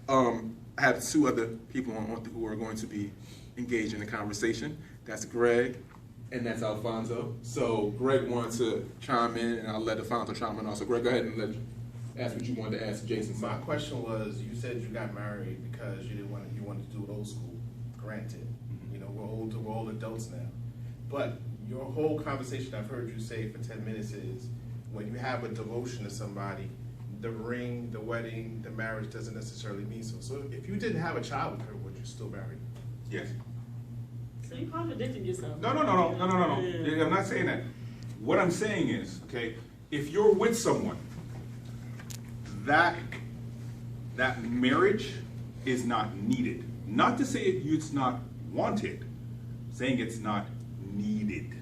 I have two other people who are going to be engaged in the conversation. That's Greg and that's Alfonso. So Greg wanted to chime in, and I'll let Alfonso chime in also. Greg, go ahead and ask what you wanted to ask Jason. My question was, you said you got married because you wanted to do it old school. Granted, we're old adults now. But your whole conversation I've heard you say for 10 minutes is, when you have a devotion to somebody, the ring, the wedding, the marriage doesn't necessarily mean so. So if you didn't have a child with her, would you still marry? Yes. So you contradicted yourself. No. I'm not saying that. What I'm saying is, okay, if you're with someone, that marriage is not needed. Not to say it's not wanted, saying it's not needed.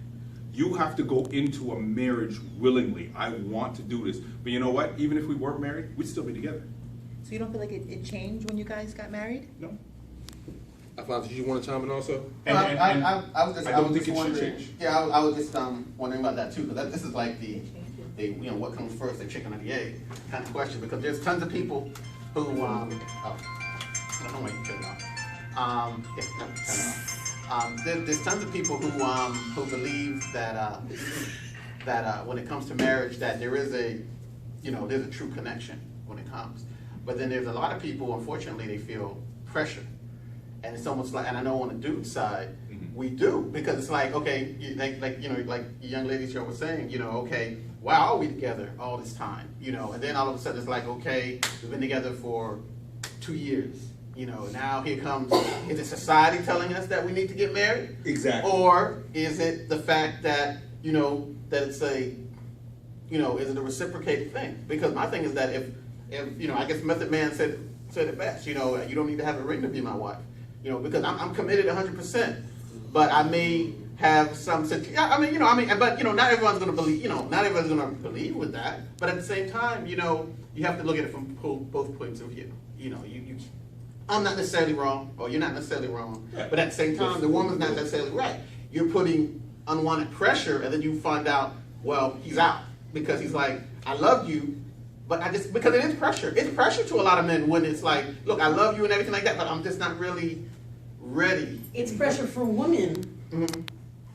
You have to go into a marriage willingly. I want to do this. But you know what? Even if we weren't married, we'd still be together. So you don't feel like it changed when you guys got married? No. Alfonso, did you want to chime in also? I was just don't think it should wondering. change. Yeah, I was just wondering about that too, because this is like the what comes first, the chicken or the egg kind of question. Because there's tons of people who turn it off. Turn it off. There's tons of people who believe that when it comes to marriage, that there is there's a true connection when it comes. But then there's a lot of people, unfortunately, they feel pressure. And it's almost like, and I know on the dude side, we do, because it's like, okay, like the young ladies here was saying, okay, why are we together all this time? And then all of a sudden it's like, okay, we've been together for 2 years. Now here comes, is it society telling us that we need to get married? Exactly. Or is it the fact that, that it's is it a reciprocated thing? Because my thing is that if I guess Method Man said it best, you don't need to have a ring to be my wife. Because I'm committed 100%, but I may have some but not everyone's going to believe, not everyone's going to believe with that. But at the same time, you have to look at it from both points of view. I'm not necessarily wrong, or you're not necessarily wrong, but at the same time, the woman's not necessarily right. You're putting unwanted pressure, and then you find out, well, he's out because he's like, I love you, but because it is pressure. It's pressure to a lot of men when it's like, look, I love you and everything like that, but I'm just not really ready. It's pressure for women. Mm-hmm.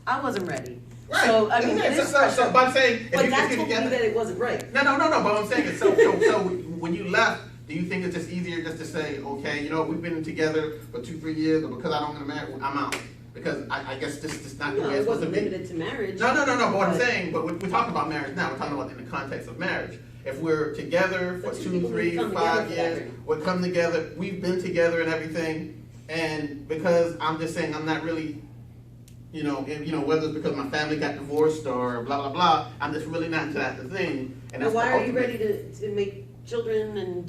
I wasn't ready. Right. So I mean, so but I'm saying, but that's what that it wasn't right. No. But I'm saying, so when you left, do you think it's just easier just to say, okay, we've been together for 2-3 years, but because I don't want to marry, I'm out. Because I guess this is not the way it's supposed to be. It wasn't limited to marriage. No. But what I'm saying, but we're talking about marriage now. We're talking about in the context of marriage. If we're together for 2, 3, 5 years, we come together, we've been together and everything, and because I'm just saying I'm not really, whether it's because my family got divorced or blah blah blah, I'm just really not into that thing. And But why are you ready to make children and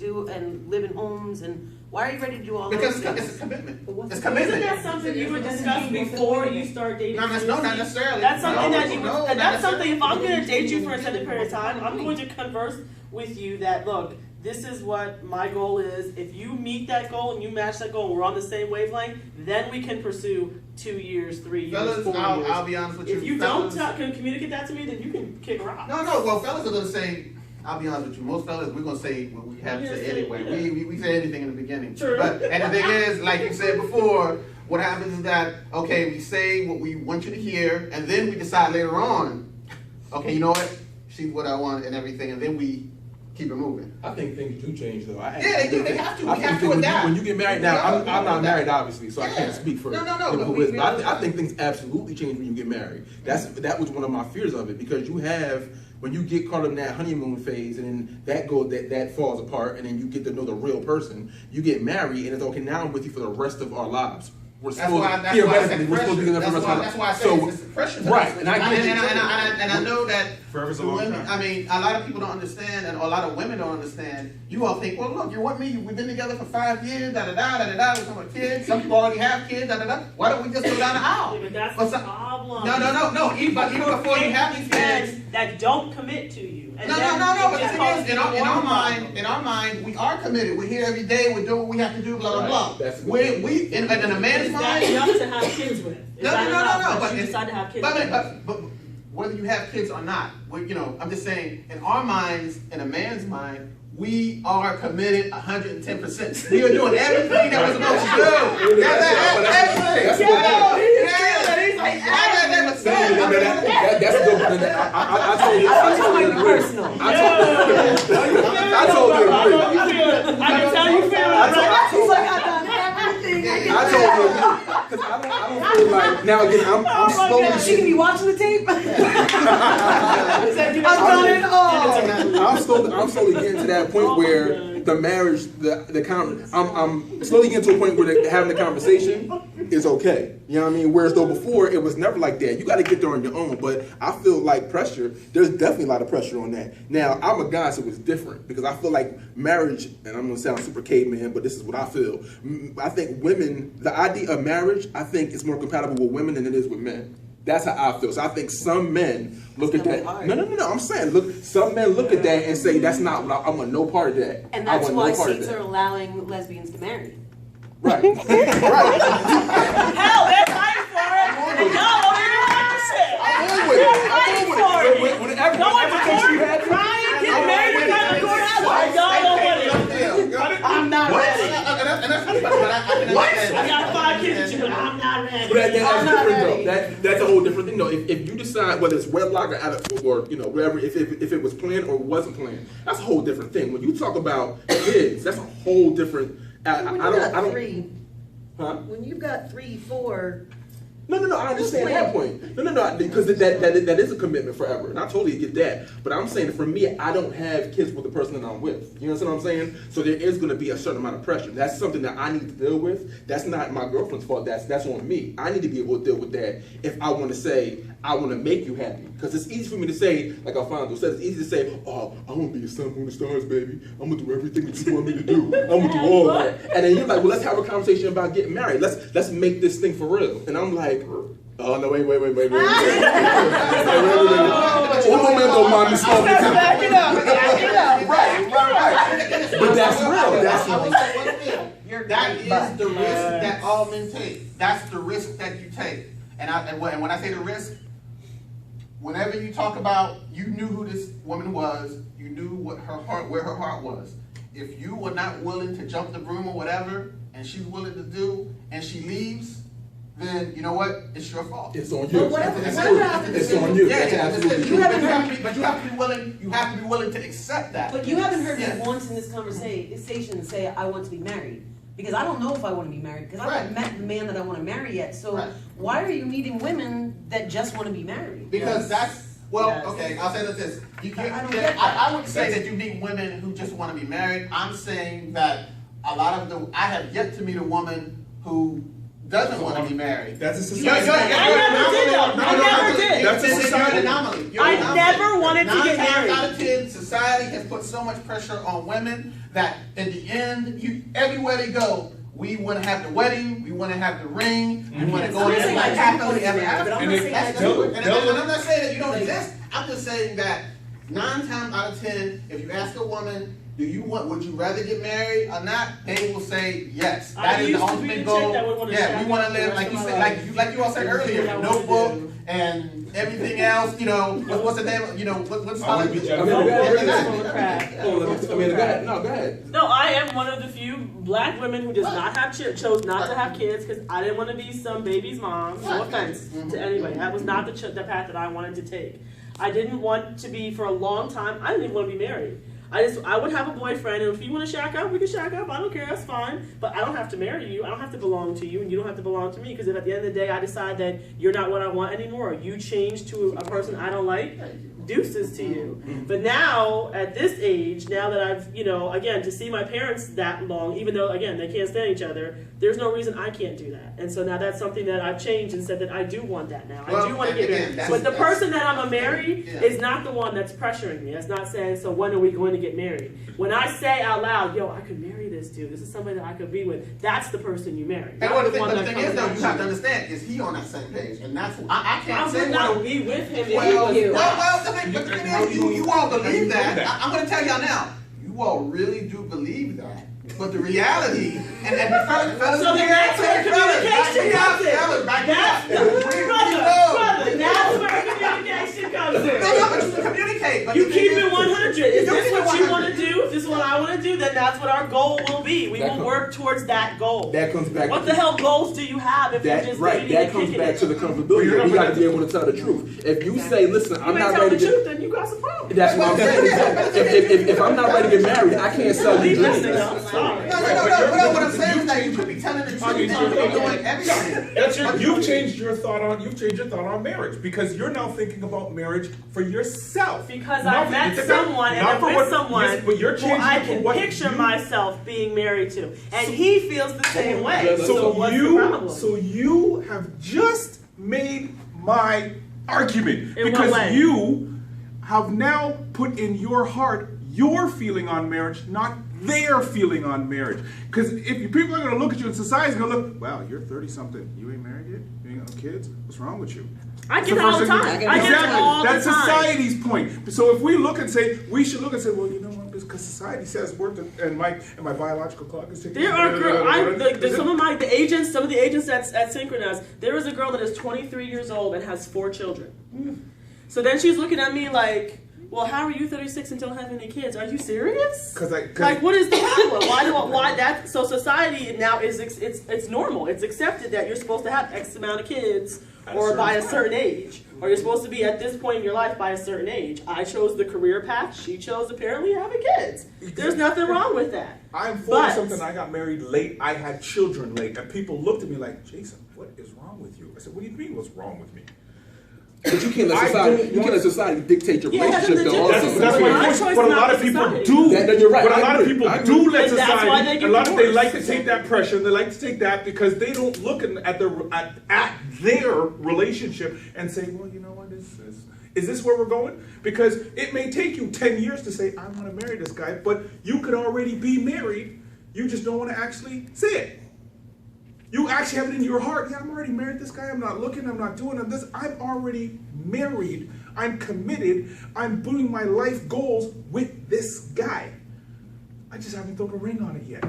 live in homes, and why are you ready to do all because those things? it's a commitment. It's Isn't commitment. that something you would discuss before you start dating? No, not necessarily. That's something that you would. No, not That's something. If I'm going to necessarily. date you for a extended period of time, I'm going to converse with you that look, this is what my goal is. If you meet that goal and you match that goal, and we're on the same wavelength, then we can pursue 2 years, 3 years, Fellas, 4 years. I'll be honest with you. If you fellas, don't can communicate that to me, then you can kick rocks. No. Well, fellas are gonna say. I'll be honest with you. Most fellas, we're gonna say what we have to say anyway. We say anything in the beginning. True. And the thing is, like you said before, what happens is that we say what we want you to hear, and then we decide later on, okay, you know what? She's what I want and everything, and then we keep it moving. I think things do change, though. They do. They have to. We have to when adapt. you get married, now I'm not married, obviously, so I can't speak for No, who is. But I think things absolutely change when you get married. That was one of my fears of it, because you have, when you get caught up in that honeymoon phase, and then that falls apart, and then you get to know the real person. You get married, and it's okay. Now I'm with you for the rest of our lives. We're supposed to be together for the rest of our lives. That's why I say it's pressure. Right, and I know that Forever's a the long women, time. I mean, a lot of people don't understand, and a lot of women don't understand. You all think, well, look, you're with me. We've been together for 5 years. Da da da da da. We're talking about kids. Some people already have kids. Da da da. Why don't we just go down the aisle? But that's the problem. No. Even before you have these kids. That don't commit to you. And No. But the thing is, in our mind, we are committed. We're here every day. We're doing what we have to do. Blah blah blah. In a man's Is that mind. enough to have kids with? Is that enough? No. But you decide to have kids But whether you have kids or not, I'm just saying, in our minds, in a man's mind, we are committed 110%. We are doing everything that we're supposed to do. That's a good one. I totally agree. I can tell you feel it. He's like, I've done everything. I totally agree. Because I don't feel like, now again, I'm slowly She can be watching the tape. I've I've done it all. I'm slowly getting to that point where the marriage, I'm slowly getting to a point where having the conversation is okay. You know what I mean? Whereas though before it was never like that. You got to get there on your own. But I feel like pressure. There's definitely a lot of pressure on that. Now I'm a guy, so it's different because I feel like marriage, and I'm gonna sound super caveman, but this is what I feel. I think women, the idea of marriage, I think is more compatible with women than it is with men. That's how I feel. So I think some men look at that. No. I'm saying, look, some men look at that and say, "That's not what I want. No part of that." And that's I want why no part of states that. are allowing lesbians to marry. Right. Hell, they're fighting for it, and y'all don't even like the shit. I'm with it. Fighting for it. Whenever Going to country court, you had, crying, getting married in front of the courthouse, like y'all don't want it. I'm not ready. I got 5 kids, but I'm not ready. But that's different though. That's a whole different thing though. If you decide whether it's wedlock or whatever, if it was planned or wasn't planned, that's a whole different thing. When you talk about kids, that's a whole different. I don't. Three. Huh? When you've got 3, 4. No, I understand that point. No, because that is a commitment forever, and I totally get that. But I'm saying for me, I don't have kids with the person that I'm with. You know what I'm saying? So there is going to be a certain amount of pressure. That's something that I need to deal with. That's not my girlfriend's fault. That's on me. I need to be able to deal with that if I want to say I want to make you happy. Because it's easy for me to say, like Alfonso said, it's easy to say, "Oh, I want to be your sun, moon, and stars, baby. I'm gonna do everything that you want me to do. I'm gonna do all that." And then you're like, "Well, let's have a conversation about getting married. Let's make this thing for real." And I'm like, "Oh no, wait. Un momento, mommy, stop it. Back it up. Right. But that's real. That's I will say one thing. That is the risk that all men take. That's the risk that you take. And when I say the risk, whenever you talk about, you knew who this woman was, you knew what where her heart was. If you were not willing to jump the broom or whatever, and she's willing to do, and she leaves, then you know what? It's your fault. It's on you. But what It's on you. That's absolutely true. But you have to be willing. You have to be willing to accept that. But you haven't heard me Yeah. once in this conversation say I want to be married. Because I don't know if I want to be married. Because I haven't met the man that I want to marry yet. So why are you meeting women that just want to be married? Because okay, I'll say this. I would say that you meet women who just want to be married. I'm saying that I have yet to meet a woman who doesn't want to be married. That's a I society. never did. That's a society. anomaly. I never wanted to get 9 times married. out of 10, society has put so much pressure on women that in the end, everywhere they go, we want to have the wedding, we want to have the ring, we want to go I'm in saying like I happily don't ever want to be married, but after. I'm not saying That's I true. do. And I'm not saying that you don't exist. I'm just saying that 9 times out of 10, if you ask a woman, would you rather get married or not? They will say yes. That is the ultimate goal. Yeah, we want to live like you said, like you all said earlier, Notebook and everything else. What's the name? What's I would be jealous. Go Go ahead. No, I am one of the few black women who does not have chose not to have kids because I didn't want to be some baby's mom. No offense to anybody. That was not the path that I wanted to take. I didn't want to be for a long time. I didn't even want to be married. I would have a boyfriend, and if you want to shack up, we can shack up. I don't care, that's fine. But I don't have to marry you. I don't have to belong to you, and you don't have to belong to me. Because if at the end of the day I decide that you're not what I want anymore, or you change to a person I don't like, deuces to you. But now, at this age, now that I've, again, to see my parents that long, even though, again, they can't stand each other, there's no reason I can't do that. And so now that's something that I've changed and said that I do want that now. I do want to get married. But the person that I'm going to marry is not the one that's pressuring me. That's not saying, so when are we going to get married? When I say out loud, I could marry this dude. This is somebody that I could be with. That's the person you marry. And the thing is, though, you have to understand, is he on that same page? And that's I can't say I would not be with him if he Well, was. but the thing is, you all believe that. I'm going to tell y'all now. You all really do believe that. But the reality, and fellas, So then that's where communication comes in. Fellas, back it up. Brother, that's where communication it. No, but you can communicate. But You the keep thing it is- 100. If You this keep is it what you 100. want to do, if this is what I want to do, then that's what our goal will be. We That will comes- work towards that goal. That comes back. What the hell goals do you have if you're That just right. dating That and comes kicking back it? to the comfortability. you're We not got to gonna- be able to tell the truth. If you say, "Listen, I'm You ain't not tell ready the to get," truth, then you got some problems. that's what I'm saying. If I'm not ready to get married, I can't sell you Leave this dreams. nigga, I'm sorry. No, what I'm saying is that you could be telling the truth and you're doing everything. That's you've changed your thought on marriage because you're now thinking about marriage for yourself. Because Not I for- met not someone and for I'm with what- someone yes, but you're who changing I it for can what picture you- myself being married to, and he feels the same way. So So what's the problem? you have just made my argument In what because way? you have now put in your heart your feeling on marriage, not their feeling on marriage. Because if people are going to look at you in society, going to look, wow, you're 30 something, you ain't married yet, you ain't got no kids, what's wrong with you? I That's get it all the first thing- time. I get it all the time. That's society's point. So if we look and say, we should look and say, well, you know what, because society says work and my biological clock is ticking. There are girls. Some of the agents at Synchronous. There is a girl that is 23 years old and has 4 children. So then she's looking at me like, well, how are you 36 and don't have any kids? Are you serious? Like, what is the problem? Why that? So society now it's normal. It's accepted that you're supposed to have X amount of kids or by a certain age, or you're supposed to be at this point in your life by a certain age. I chose the career path. She chose apparently having kids. There's nothing wrong with that. I'm 40 But- something. I got married late. I had children late, and people looked at me like, Jason, what is wrong with you? I said, what do you mean? What's wrong with me? But you can't let I society. don't You can't want- let society dictate your Yeah, that's relationship. Though. legit. Also, That's my my choice, point. But a not lot of the people society. do. That- you're right. But a I lot of agree. people I do agree. let And that's why they society. get A lot of they divorced. like to take that pressure. They like to take that because they don't look at their relationship and say, well, you know what, is this where we're going? Because it may take you 10 years to say, I want to marry this guy, but you could already be married. You just don't want to actually say it. You actually have it in your heart. Yeah, I'm already married this guy. I'm not looking. I'm not doing this. I'm already married. I'm committed. I'm doing my life goals with this guy. I just haven't thrown a ring on it yet.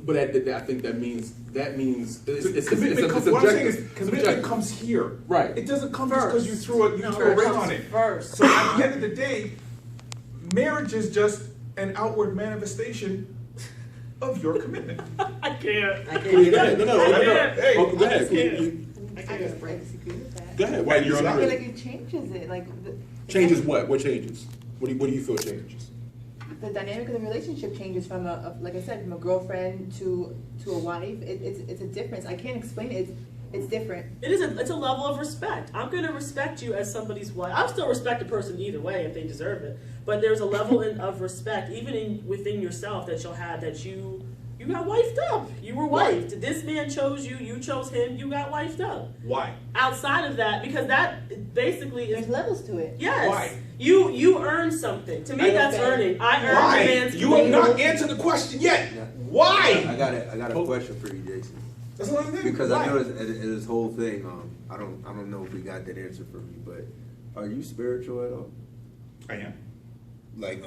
But I think that means it's Commitment comes, what I'm saying is commitment subjective. comes here. Right. It doesn't come First. just because you threw a It ring comes on it. first. So at the end of the day, marriage is just an outward manifestation of your commitment. I can't. I can't Go get ahead. it. No. Hey, Oh, go ahead. can't. You- I I can't. just disagree with that. Go ahead. Why you're I on feel the like it changes it. Like changes what? What changes? What do you feel changes? the dynamic of the relationship changes from like I said, from a girlfriend to a wife. It's a difference. I can't explain it. It's different. It's a level of respect. I'm going to respect you as somebody's wife. I'll still respect a person either way if they deserve it. But there's a level of respect, even within yourself, that you'll have that you got wifed up. You were wifed. This man chose you. You chose him. You got wifed up. Why? Outside of that, because that basically There's is levels to it. yes. Why? You earn something. To me, that's earning. I earned Why? a man's You have not commitment. answered the question yet. I Why? got a question for you, Jason. That's what I'm saying. Because Why? I know in this whole thing, I don't know if we got that answer from you, but are you spiritual at all? I am. Like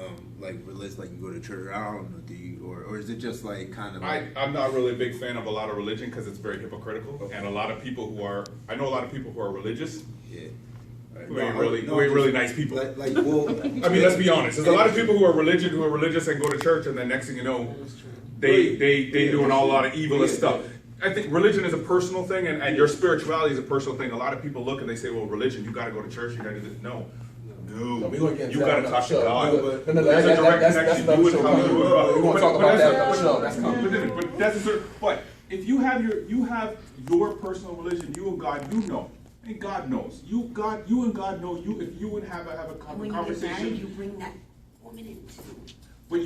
religious, like you go to church? I don't know. Do you, or is it just like kind of? I'm not really a big fan of a lot of religion because it's very hypocritical, and a lot of people I know a lot of people who are religious. Yeah. Who ain't really nice people. Like well, I mean, let's be honest. There's a lot of people who are religious and go to church, and then next thing you know, they doing a lot of evil stuff. I think religion is a personal thing, and your spirituality is a personal thing. A lot of people look and they say, "Well, religion, you got to go to church, you got to do this." No, we gonna get into you that got to on talk to another God. show. No, There's a direct that's connection. another You and show. God. You and God. We gonna talk about that on another show. That's coming. But that's a certain. But if you have your personal religion, you and God, you know. And God knows. You and God know you. If you would have a conversation. you bring that woman into. But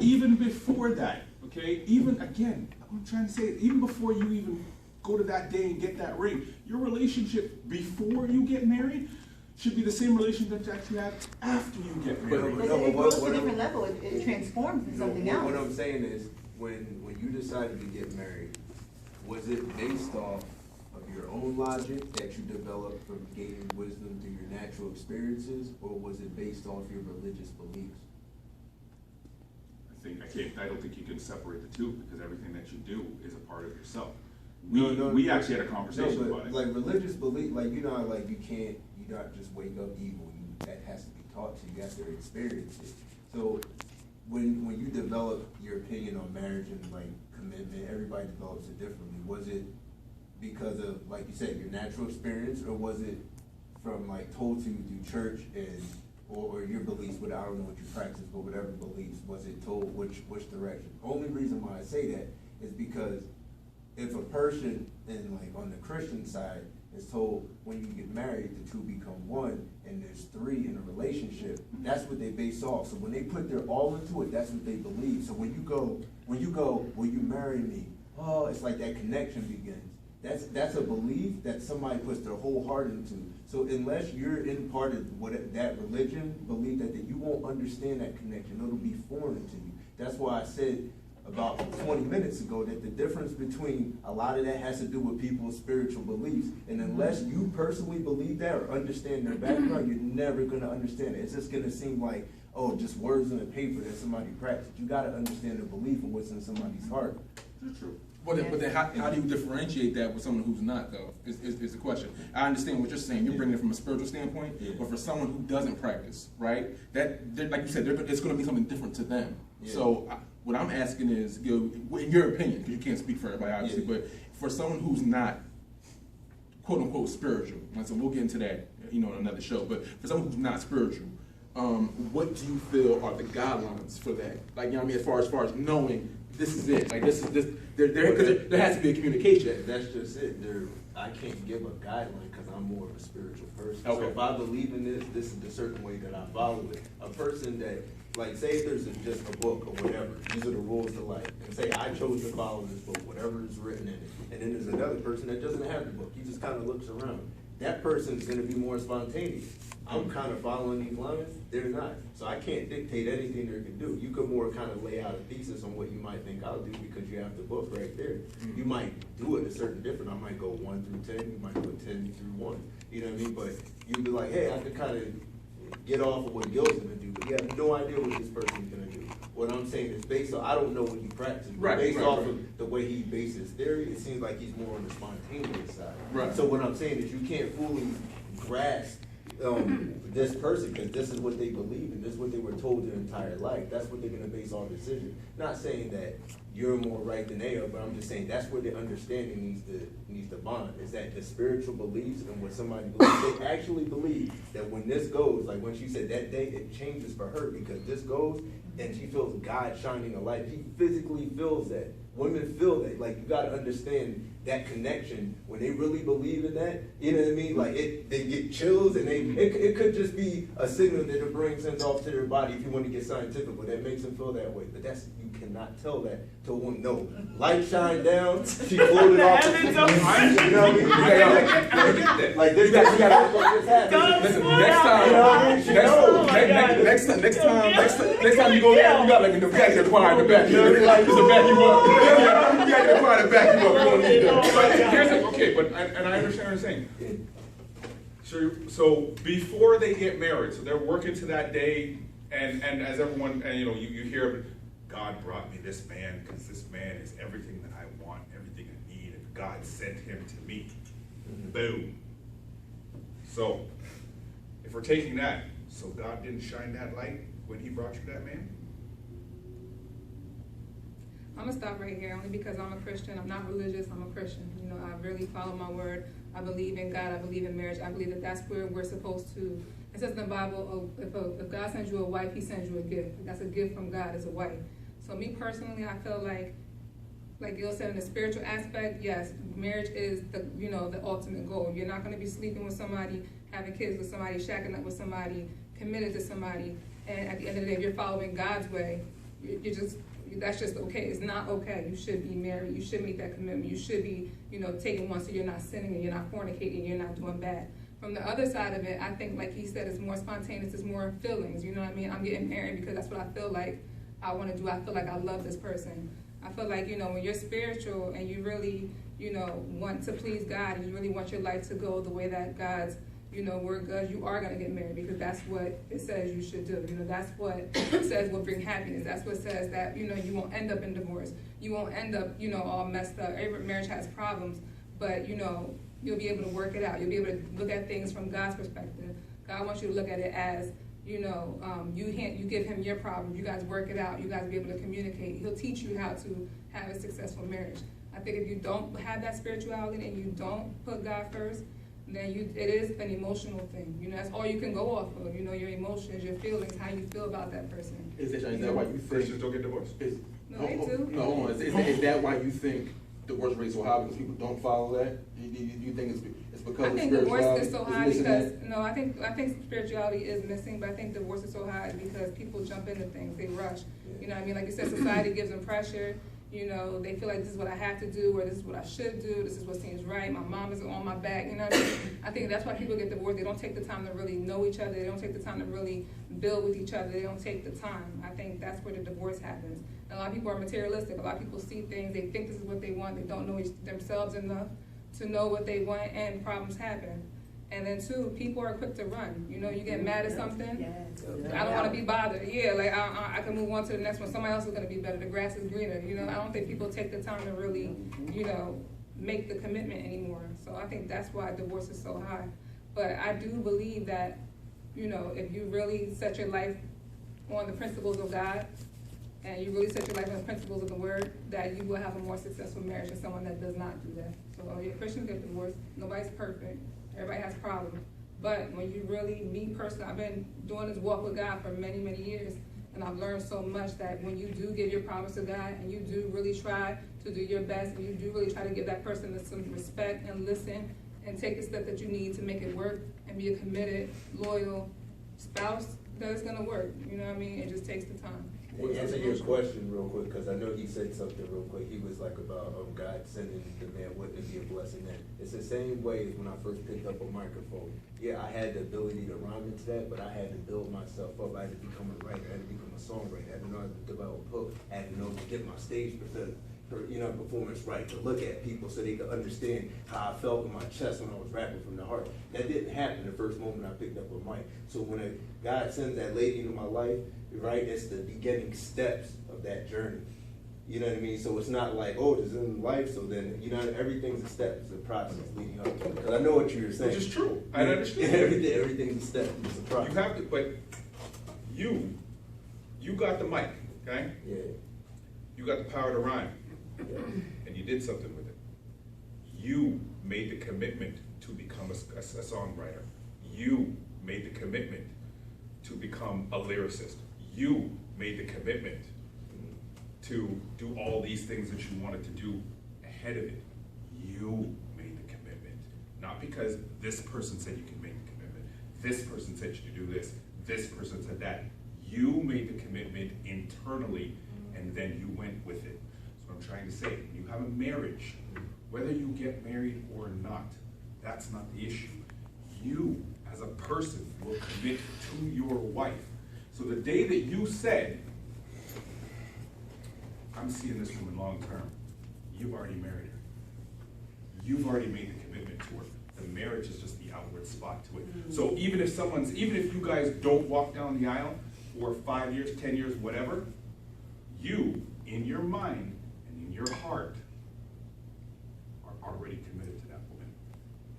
even before that, okay. Even again, I'm trying to say, even before you even go to that day and get that ring, your relationship before you get married should be the same relationship that you have after you get married. But it goes to a different level. It transforms into something else. What I'm saying is, when you decided to get married, was it based off of your own logic that you developed from gaining wisdom through your natural experiences, or was it based off your religious beliefs? I don't think you can separate the two because everything that you do is a part of yourself. We actually had a conversation but about it. like religious belief, like you know, how, like you not just wake up evil. That has to be taught to you. You have to experience it. So when you develop your opinion on marriage and like commitment, everybody develops it differently. Was it because of, like you said, your natural experience, or was it from like told to you through church and or your beliefs? But I don't know what you practice, but whatever beliefs, was it told which direction? Only reason why I say that is because if a person in like on the Christian side is told when you get married the two become one and there's three in a relationship, that's what they base off. So when they put their all into it, that's what they believe. So when you go, will you marry me? Oh, it's like that connection begins. That's a belief that somebody puts their whole heart into. So unless you're in part of that religion, believe that you won't understand that connection. It'll be foreign to you. That's why I said about 20 minutes ago that the difference between a lot of that has to do with people's spiritual beliefs. And unless you personally believe that or understand their background, you're never going to understand it. It's just going to seem like, oh, just words on a paper that somebody practiced. You got to understand the belief of what's in somebody's heart. That's true. But then how do you differentiate that with someone who's not, though, is the question. I understand what you're saying. You're bringing it from a spiritual standpoint, but for someone who doesn't practice, right, that like you said, it's going to be something different to them. Yeah. So what I'm asking is, in your opinion, because you can't speak for everybody, obviously, but for someone who's not, quote unquote, spiritual, and so we'll get into that, in another show, but for someone who's not spiritual, what do you feel are the guidelines for that? Like, what I mean, as far as knowing this is it. Like there has to be a communication. That's just it. I can't give a guideline because I'm more of a spiritual person. Okay. So if I believe in this is the certain way that I follow it. A person that, like, say if there's just a book or whatever, these are the rules of life, and say I chose to follow this book, whatever is written in it, and then there's another person that doesn't have the book. He just kind of looks around. That person's going to be more spontaneous. I'm kind of following these lines. They're not. So I can't dictate anything they can do. You could more kind of lay out a thesis on what you might think I'll do because you have the book right there. Mm-hmm. You might do it a certain different. I might go 1 through 10. You might go 10 through 1. You know what I mean? But you'd be like, hey, I could kind of get off of what Gil's going to do. But you have no idea what this person's going to do. What I'm saying is based on, I don't know what he practices. Right, based off of the way he bases his theory, it seems like he's more on the spontaneous side. Right. So what I'm saying is you can't fully grasp this person because this is what they believe and this is what they were told their entire life. That's what they're going to base all decisions. Not saying that you're more right than they are, but I'm just saying that's where the understanding needs to bond. Is that the spiritual beliefs and what somebody believes. They actually believe that when this goes, like when she said that day, it changes for her because this goes and she feels God shining a light. She physically feels that. Women feel that. Like, you got to understand that connection when they really believe in that. You know what I mean? Like, they get chills, and it could just be a signal that the brain sends off to their body if you want to get scientific, but that makes them feel that way. But you cannot tell that to a woman. No, light shined down. She floated off. You know what I mean? Like, this guy, you got to look this happening. Listen, next time you go there, you got to get the choir in the back. Just to back you up. You got to get the choir to back you up. You don't need that. And I understand what you're saying. So before they get married, so they're working to that day, and as everyone, and you hear, God brought me this man because this man is everything that I want, everything I need, and God sent him to me. Boom. So if we're taking that, so God didn't shine that light when he brought you that man? I'm gonna stop right here only because I'm a Christian. I'm not religious, I'm a Christian. I really follow my word. I believe in God, I believe in marriage. I believe that that's where we're supposed to, it says in the Bible, if God sends you a wife, he sends you a gift. That's a gift from God as a wife. So me personally, I feel like Gil said, in the spiritual aspect, yes, marriage is the ultimate goal. You're not gonna be sleeping with somebody, having kids with somebody, shacking up with somebody, committed to somebody, and at the end of the day, if you're following God's way, that's just okay. It's not okay. You should be married. You should make that commitment. You should be, taking one so you're not sinning and you're not fornicating, you're not doing bad. From the other side of it, I think, like he said, it's more spontaneous, it's more feelings. You know what I mean? I'm getting married because that's what I feel like I want to do. I feel like I love this person. I feel like, when you're spiritual and you really, want to please God and you really want your life to go the way that God's, you know, we're good, you are gonna get married because that's what it says you should do. You know, that's what it says will bring happiness. That's what says that, you know, you won't end up in divorce. You won't end up, you know, all messed up. Every marriage has problems, but, you know, you'll be able to work it out. You'll be able to look at things from God's perspective. God wants you to look at it as, you know, you give him your problem. You guys work it out. You guys be able to communicate. He'll teach you how to have a successful marriage. I think if you don't have that spirituality and you don't put God first, then it is an emotional thing. You know, that's all you can go off of. You know, your emotions, your feelings, how you feel about that person. Is that why you think Christians don't get divorced? No, they do. No, hold on. Is that why you think divorce rates so high because people don't follow that? Do you think it's because I of think spirituality? divorce is so high missing because that? no, I think spirituality is missing, but I think divorce is so high because people jump into things, they rush. You know what I mean? Like you said, society gives them pressure. You know, they feel like this is what I have to do, or this is what I should do, this is what seems right, my mom is on my back, you know what I mean? I think that's why people get divorced. They don't take the time to really know each other, they don't take the time to really build with each other, they don't take the time. I think that's where the divorce happens. And a lot of people are materialistic, a lot of people see things, they think this is what they want, they don't know themselves enough to know what they want, and problems happen. And then two, people are quick to run. You know, you get mad at something, I don't want to be bothered. Yeah, like I can move on to the next one. Somebody else is going to be better. The grass is greener. You know, I don't think people take the time to really, you know, make the commitment anymore. So I think that's why divorce is so high. But I do believe that, you know, if you really set your life on the principles of God, and you really set your life on the principles of the Word, that you will have a more successful marriage than someone that does not do that. So yeah, Christians get divorced. Nobody's perfect. Everybody has problems. But when you really, me personally, I've been doing this walk with God for many, many years, and I've learned so much that when you do give your promise to God, and you do really try to do your best, and you do really try to give that person some respect and listen, and take the step that you need to make it work, and be a committed, loyal spouse, that it's gonna work. You know what I mean? It just takes the time. To answer your question real quick, because I know he said something real quick. He was like about God sending the man, wouldn't it be a blessing then? It's the same way as when I first picked up a microphone. Yeah, I had the ability to rhyme into that, but I had to build myself up. I had to become a writer, I had to become a songwriter, I had to know how to develop a hook, I had to know to get my stage performance right, to look at people so they could understand how I felt in my chest when I was rapping from the heart. That didn't happen the first moment I picked up a mic. So when God sends that lady into my life, right, it's the beginning steps of that journey. You know what I mean? So it's not like, oh, this is in life, so then, you know, everything's a step, it's a process leading up to it. Because I know what you were saying. Which is true. I understand. Everything's a step, it's a process. You have to, but you got the mic, okay? Yeah. You got the power to rhyme, Yeah. and you did something with it. You made the commitment to become a songwriter. You made the commitment to become a lyricist. You made the commitment to do all these things that you wanted to do ahead of it. You made the commitment. Not because this person said you can make the commitment, this person said you could do this person said that. You made the commitment internally, and then you went with it. That's what I'm trying to say. When you have a marriage, whether you get married or not, that's not the issue. You, as a person, will commit to your wife. So the day that you said, I'm seeing this woman long term, you've already married her. You've already made the commitment to her. The marriage is just the outward spot to it. So even if you guys don't walk down the aisle for 5 years, 10 years, whatever, you, in your mind and in your heart, are already committed to that woman.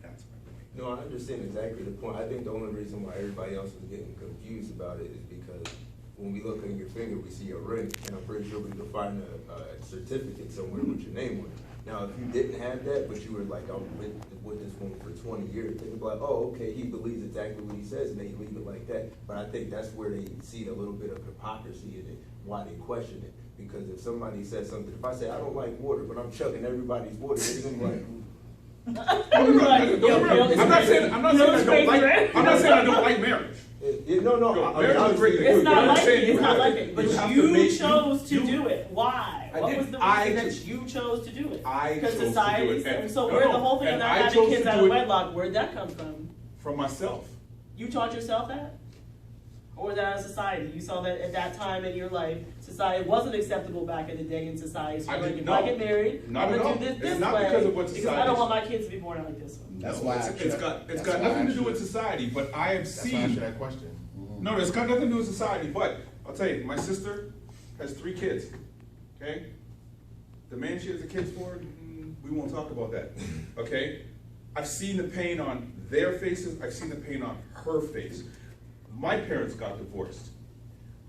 That's my point. No, I understand exactly the point. I think the only reason why everybody else is getting confused about it is because when we look on your finger, we see a ring, and I'm pretty sure we can find a certificate somewhere with your name on it. Now, if you didn't have that, but you were like, I'm with this woman for 20 years, they would be like, oh, okay, he believes exactly what he says, and they leave it like that. But I think that's where they see a little bit of hypocrisy in it, why they question it. Because if somebody says something, if I say, I don't like water, but I'm chugging everybody's water, they're gonna be like, I'm not saying I don't like marriage. Marriage is great. It's not like it. But you chose to do it. Why? What was the reason that you chose to do it? Because society. So where the whole thing about having kids out of wedlock, where'd that come from? From myself. You taught yourself that? Or was that out of society? You saw that at that time in your life, society wasn't acceptable back in the day in society. So I you're like, didn't if I know. get married, Not I'm at gonna all. do this It's this not way because of what I society don't is. want my kids to be born out like this one. That's why I it's got nothing to do with society, but I have That's why I asked you seen. that question. No, it's got nothing to do with society, but I'll tell you, my sister has 3 kids, okay? The man she has the kids for, we won't talk about that, okay? I've seen the pain on their faces, I've seen the pain on her face. My parents got divorced.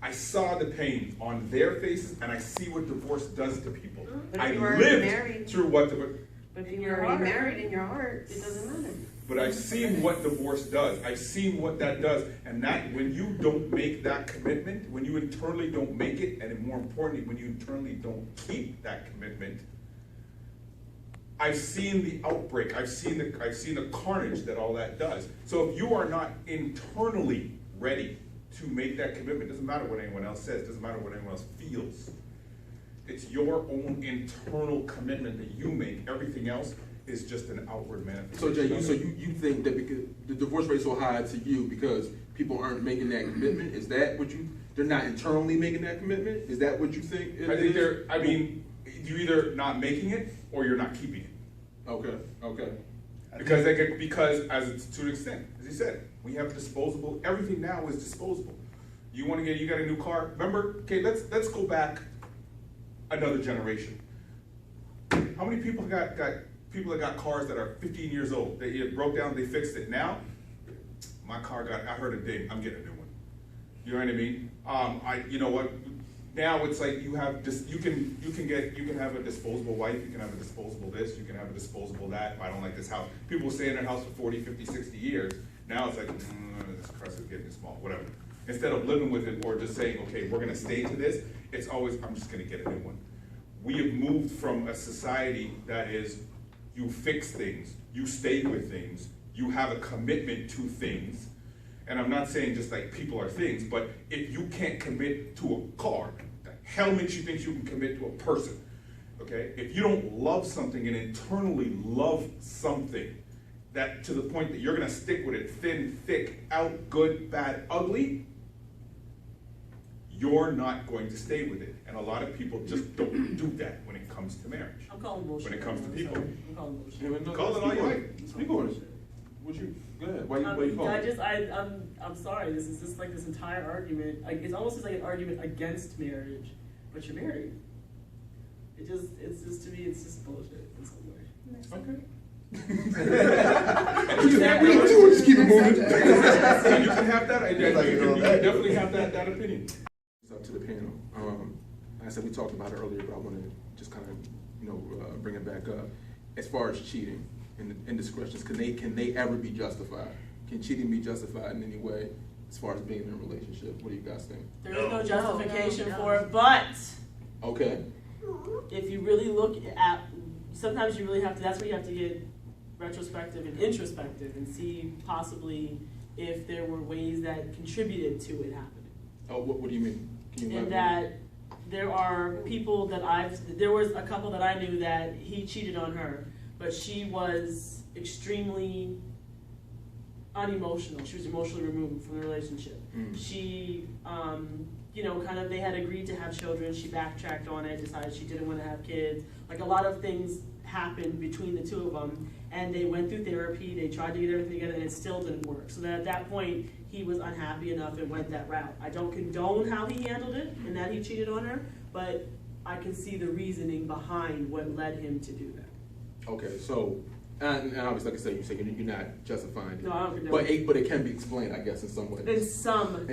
I saw the pain on their faces, and I see what divorce does to people. But if I you were already lived married- through what the, But if you're already married in your heart, it doesn't matter. but I've seen what divorce does. I've seen what that does. And that, when you don't make that commitment, when you internally don't make it, and more importantly, when you internally don't keep that commitment, I've seen the outbreak. I've seen the carnage that all that does. So if you are not internally ready to make that commitment, doesn't matter what anyone else says, doesn't matter what anyone else feels. It's your own internal commitment that you make. Everything else is just an outward manifestation. So Jay, you think that because the divorce rate is so high to you because people aren't making that commitment? Is that what they're not internally making that commitment? Is that what you think? I think you're either not making it or you're not keeping it. Okay. Because to an extent, as you said, we have disposable, everything now is disposable. You got a new car, remember, okay, let's go back another generation. How many people got people that got cars that are 15 years old? It broke down, they fixed it. Now, my car I heard a ding, I'm getting a new one. You know what I mean? You know what? Now it's like you have you can have a disposable wife, you can have a disposable this, you can have a disposable that. I don't like this house. People stay in their house for 40, 50, 60 years. Now it's like, this crust is getting small, whatever. Instead of living with it or just saying, okay, we're gonna stay to this, it's always, I'm just gonna get a new one. We have moved from a society that is, you fix things, you stay with things, you have a commitment to things. And I'm not saying just like people are things, but if you can't commit to a car, the hell makes you think you can commit to a person, okay? If you don't love something and internally love something, that to the point that you're gonna stick with it, thin, thick, out, good, bad, ugly, you're not going to stay with it. And a lot of people just don't do that when it comes to marriage. I'm calling bullshit. When it comes to people. I'm calling bullshit. Call it all you like. Speak on it. Go ahead. Why you calling? I'm sorry. This is just like this entire argument. It's almost like an argument against marriage, but you're married. It's just to me, it's just bullshit in some way. Okay. Just keep it moving. And you can have that. You can definitely have that opinion. It's up to the panel. Like I said, we talked about it earlier, but I want to just kind of, bring it back up. As far as cheating and indiscretions, can they ever be justified? Can cheating be justified in any way as far as being in a relationship? What do you guys think? There is no justification for it, but Okay. if you really look at, sometimes you really have to, that's where you have to get retrospective and introspective and see possibly if there were ways that contributed to it happening. Oh, what do you mean? Can you And elaborate? that there are people that there was a couple that I knew that he cheated on her, but she was extremely unemotional. She was emotionally removed from the relationship. She, kind of, they had agreed to have children. She backtracked on it, decided she didn't want to have kids. Like, a lot of things happened between the two of them, and they went through therapy. They tried to get everything together, and it still didn't work. So then at that point, he was unhappy enough and went that route. I don't condone how he handled it and that he cheated on her, but I can see the reasoning behind what led him to do that. Okay, so, and obviously, like I said, you say you're not justifying it. No, I don't condone But it. it can be explained, I guess, in some ways. In some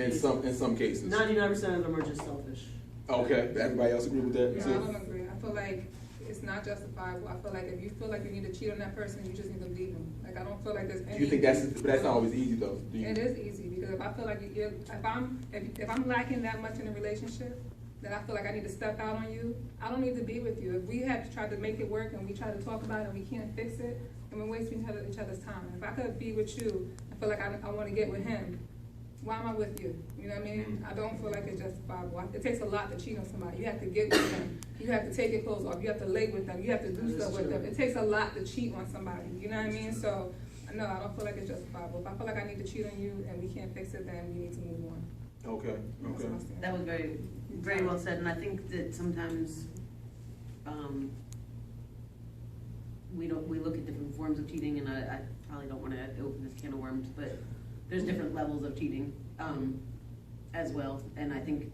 cases. 99% of them are just selfish. Okay, everybody else agree with that? No, I don't agree. I feel like it's not justifiable. I feel like if you feel like you need to cheat on that person, you just need to leave them. Like, I don't feel like there's any. Do you think but that's not always easy though? Do you? It is easy because if I feel like if I'm lacking that much in a relationship, then I feel like I need to step out on you. I don't need to be with you. If we have tried to make it work and we try to talk about it and we can't fix it, then we're wasting each other's time. If I could be with you, I feel like I want to get with him. Why am I with you? You know what I mean? I don't feel like it's justifiable. It takes a lot to cheat on somebody. You have to get with them. You have to take your clothes off. You have to lay with them. You have to do stuff with them. It takes a lot to cheat on somebody. You know what I mean? So, no, I don't feel like it's justifiable. If I feel like I need to cheat on you and we can't fix it, then we need to move on. Okay, okay. That was very, very well said, and I think that sometimes, we look at different forms of cheating, and I probably don't wanna open this can of worms, but there's different levels of cheating, as well, and I think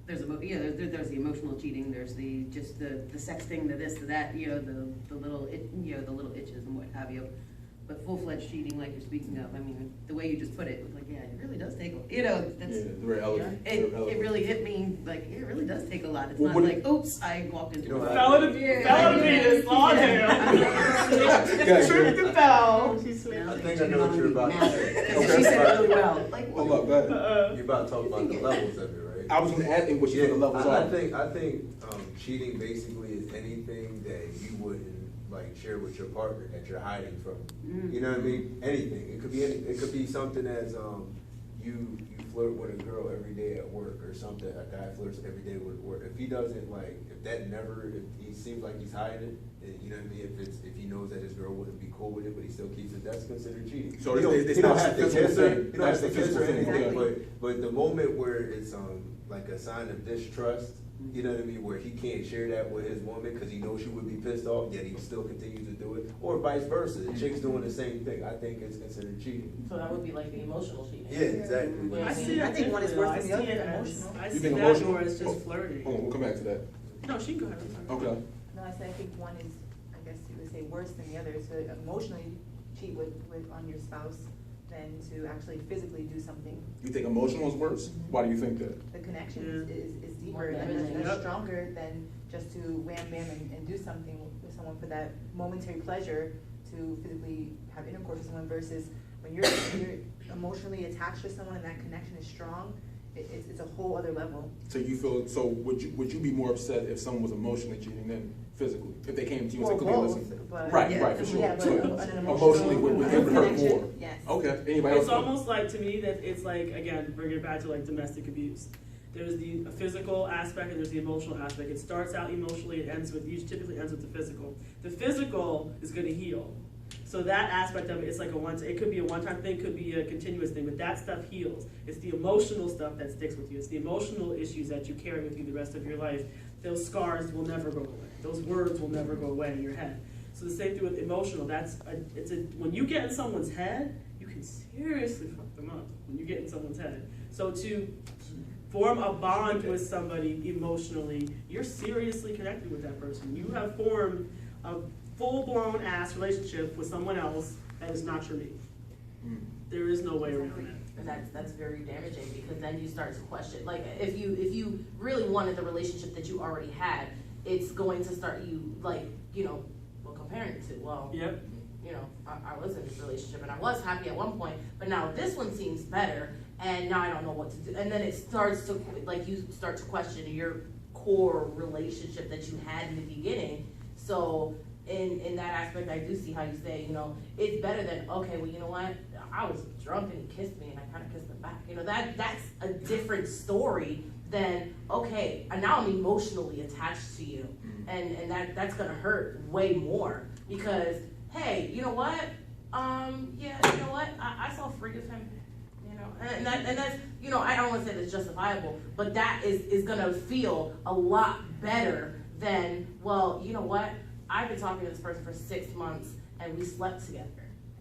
there's there's the emotional cheating, there's the sexting, the this, the that, you know, the little itches and what have you. But full-fledged cheating, like you're speaking of, I mean, the way you just put it was like, yeah, it really does take, that's, Very elegant. it really hit me, like, it really does take a lot. It's Well, not what like, oops, I walked into it. Fell in the penis, long hair. Tripped and fell. I think I know what you're about to say. She said it really well, like, Hold up, go ahead. You're about to talk about the levels of it, right? I was gonna ask what you think the levels are. I think cheating basically is anything that you wouldn't like share with your partner that you're hiding from. You know what I mean? Anything. It could be it could be something as you flirt with a girl every day at work or something. A guy flirts every day with work. If he doesn't if he seems like he's hiding it, and you know what I mean? If he knows that his girl wouldn't be cool with it, but he still keeps it, that's considered cheating. So you don't have to kiss her. You don't That's have to the kiss her or physical thing, anything. But the moment where it's like a sign of distrust, you know what I mean, where he can't share that with his woman because he knows she would be pissed off, yet he still continues to do it, or vice versa. The chick's doing the same thing. I think it's considered cheating. So that would be like the emotional cheating. Yeah, exactly. Yeah. I think one is worse than the other, emotional. I You see think that emotional? more as just flirting. Hold on, we'll come back to that. No, she can go ahead. Okay. No, I said I think one is, I guess you would say worse than the other, so emotionally cheat on your spouse than to actually physically do something. You think emotional is worse? Why do you think that? The connection is deeper, More and damaging. that's stronger than just to wham bam and do something with someone for that momentary pleasure to physically have intercourse with someone versus when you're emotionally attached to someone and that connection is strong, it's a whole other level. So you feel, so would you be more upset if someone was emotionally cheating than physically? If they came to you and said, Well, okay, both, listen. but- Right, Yeah, right, for sure. Yeah, but So an emotionally, it would hurt connection, more. yes. Okay, anybody else? It's almost like, to me, that it's like, again, bringing it back to like domestic abuse. There's the physical aspect and there's the emotional aspect. It starts out emotionally, it typically ends with the physical. The physical is gonna heal. So that aspect of it, it's like it could be a one-time thing, could be a continuous thing, but that stuff heals. It's the emotional stuff that sticks with you. It's the emotional issues that you carry with you the rest of your life. Those scars will never go away. Those words will never go away in your head. So the same thing with emotional. When you get in someone's head, you can seriously fuck them up when you get in someone's head. So to form a bond with somebody emotionally, you're seriously connected with that person. You have formed a full-blown ass relationship with someone else that is not your mate. There is no way around that. And that's very damaging because then you start to question, like if you really wanted the relationship that you already had, it's going to start you like, comparing it to, well, Yep. I was in this relationship and I was happy at one point, but now this one seems better and now I don't know what to do. And then it starts to, like, you start to question your core relationship that you had in the beginning. So in that aspect, I do see how you say, it's better than, okay, well, you know what? I was drunk and he kissed me and I kind of kissed him back. That's a different story than, okay, and now I'm emotionally attached to you. And that's gonna hurt way more because, hey, you know what? I saw free of him, and that's, I don't wanna say that's justifiable, but that is gonna feel a lot better than, well, you know what? I've been talking to this person for 6 months and we slept together.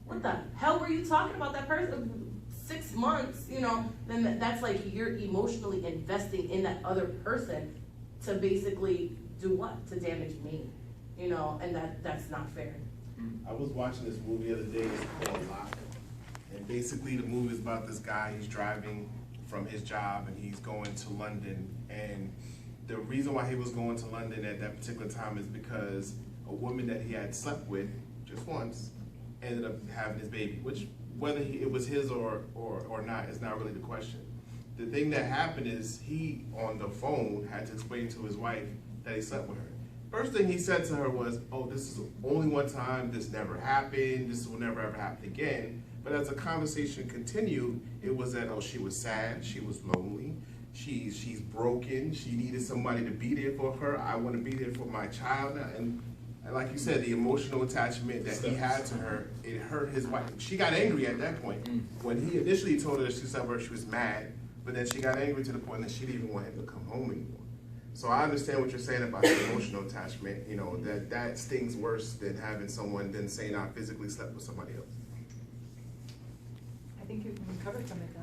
What the hell were you talking about that person? 6 months, then that's like you're emotionally investing in that other person to basically do what? To damage me, and that's not fair. I was watching this movie the other day, it's called Lock. And basically the movie is about this guy, he's driving from his job and he's going to London. And the reason why he was going to London at that particular time is because a woman that he had slept with just once ended up having his baby, which whether it was his or not is not really the question. The thing that happened is he, on the phone, had to explain to his wife that he slept with her. First thing he said to her was, oh, this is only one time, this never happened, this will never ever happen again. But as the conversation continued, it was that, oh, she was sad, she was lonely, she's broken, she needed somebody to be there for her, I want to be there for my child. And like you said, the emotional attachment that he had to her, it hurt his wife. She got angry at that point. When he initially told her that she slept with her, she was mad. but then she got angry to the point that she didn't even want him to come home anymore. So I understand what you're saying about the emotional attachment, you know, that stings worse than having someone then saying I physically slept with somebody else. I think you can recover from it though.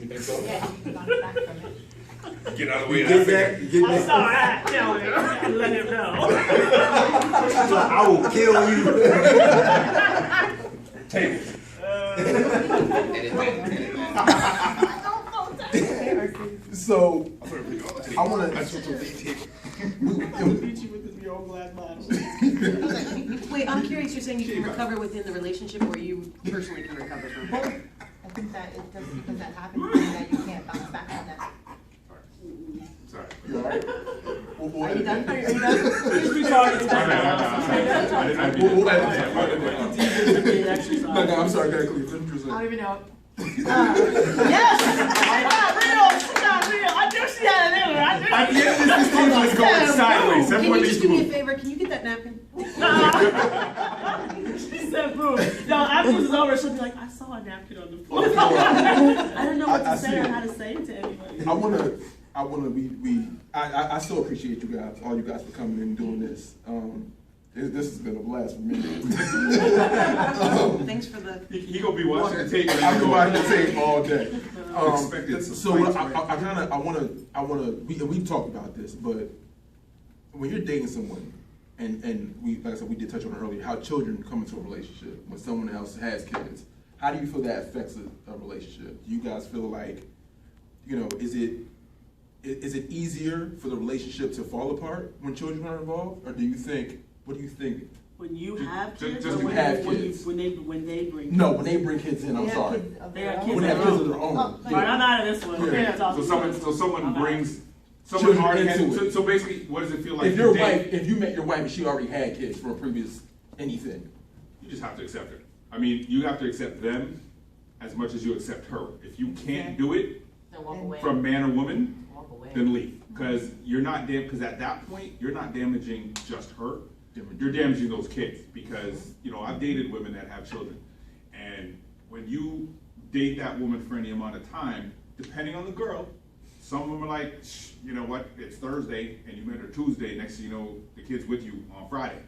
You think so? Yeah, you can bounce back from it. Get out of the way. Get that, get I'm that. sorry, I tell him, let him know. I will kill you. Tables. So I want to. Beat you with this your own glass bottle. Wait, I'm curious, you're saying you can recover within the relationship, or you personally can recover from it? I think that it just because that happens, and that you can't bounce back from that. Sorry. You all right? Are you done? Are you done? He's retarded. We'll edit that. No, I'm sorry, go ahead, Cleve. Finish your I don't sentence. even know. Yes! She's not real. I knew she had it in her. At the end of this thing is going sideways. Can Everyone you needs just to do me a move. favor? Can you get that napkin? She said, "Boo." No, after this is over, she'll be like, "I saw a napkin on the floor." I don't know what I to say see or it. how to say it to anybody. I still appreciate you guys, all you guys for coming in and doing this. This has been a blast for me. Thanks for the. He gonna be watching the tape. I've been watching the tape all day. Expected some So fights, I right? wanna. We talked about this, but when you're dating someone, and we, like I said, we did touch on it earlier, how children come into a relationship when someone else has kids. How do you feel that affects a relationship? Do you guys feel like, is it easier for the relationship to fall apart when children are involved, or do you think? What do you think? When you Just- have just- kids, just or to when, have when, kids. when they bring No, when they bring kids in, I'm They have sorry. kids of They their have own. kids When they have of kids their of their own. Oh, All right, I'm out of this one. Yeah. We're gonna talk So to someone I'm brings someone Children already into had, it. so basically, what does it feel like? If to your date? wife, if you met your wife and she already had kids from a previous anything, You just have to accept it. I mean, you have to accept them as much as you accept her. If you can't do it Then walk away. from man or woman, Walk away. then leave. Because you're not because at that point you're not damaging just her. You're damaging those kids. Because I've dated women that have children, and when you date that woman for any amount of time, depending on the girl, some of them are like, you know what, it's Thursday and you met her Tuesday. Next thing you know, the kid's with you on Friday.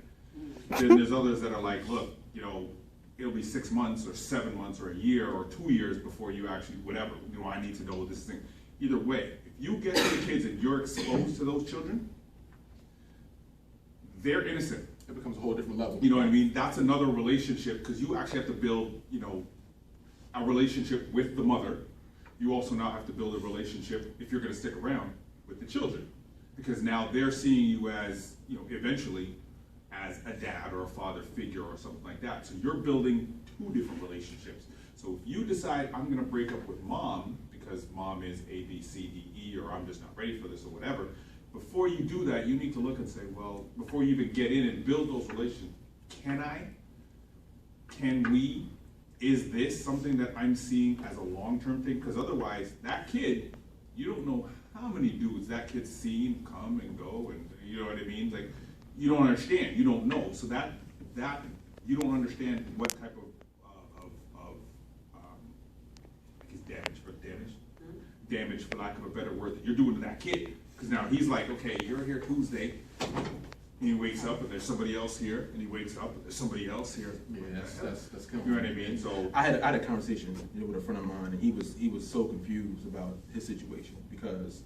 Then there's others that are like, look, it'll be 6 months or 7 months or a year or 2 years before you actually, whatever, I need to know this thing. Either way, if you get to the kids and you're exposed to those children, they're innocent. it becomes a whole different level. You know what I mean? That's another relationship because you actually have to build, a relationship with the mother. You also now have to build a relationship, if you're going to stick around, with the children. Because now they're seeing you as, eventually, as a dad or a father figure or something like that. So you're building two different relationships. So if you decide, I'm going to break up with mom because mom is A, B, C, D, E, or I'm just not ready for this or whatever, before you do that, you need to look and say, well, before you even get in and build those relationships, can we, is this something that I'm seeing as a long-term thing? Because otherwise, that kid, you don't know how many dudes that kid's seen come and go, and you know what I mean? Like, you don't understand, you don't know. So that you don't understand what type of I guess damage, for lack of a better word, that you're doing to that kid. Because now he's like, okay, you're here Tuesday, and he wakes up and there's somebody else here, and he wakes up and there's somebody else here. Yeah, that's You know what I mean? So I had a conversation with a friend of mine, and he was so confused about his situation because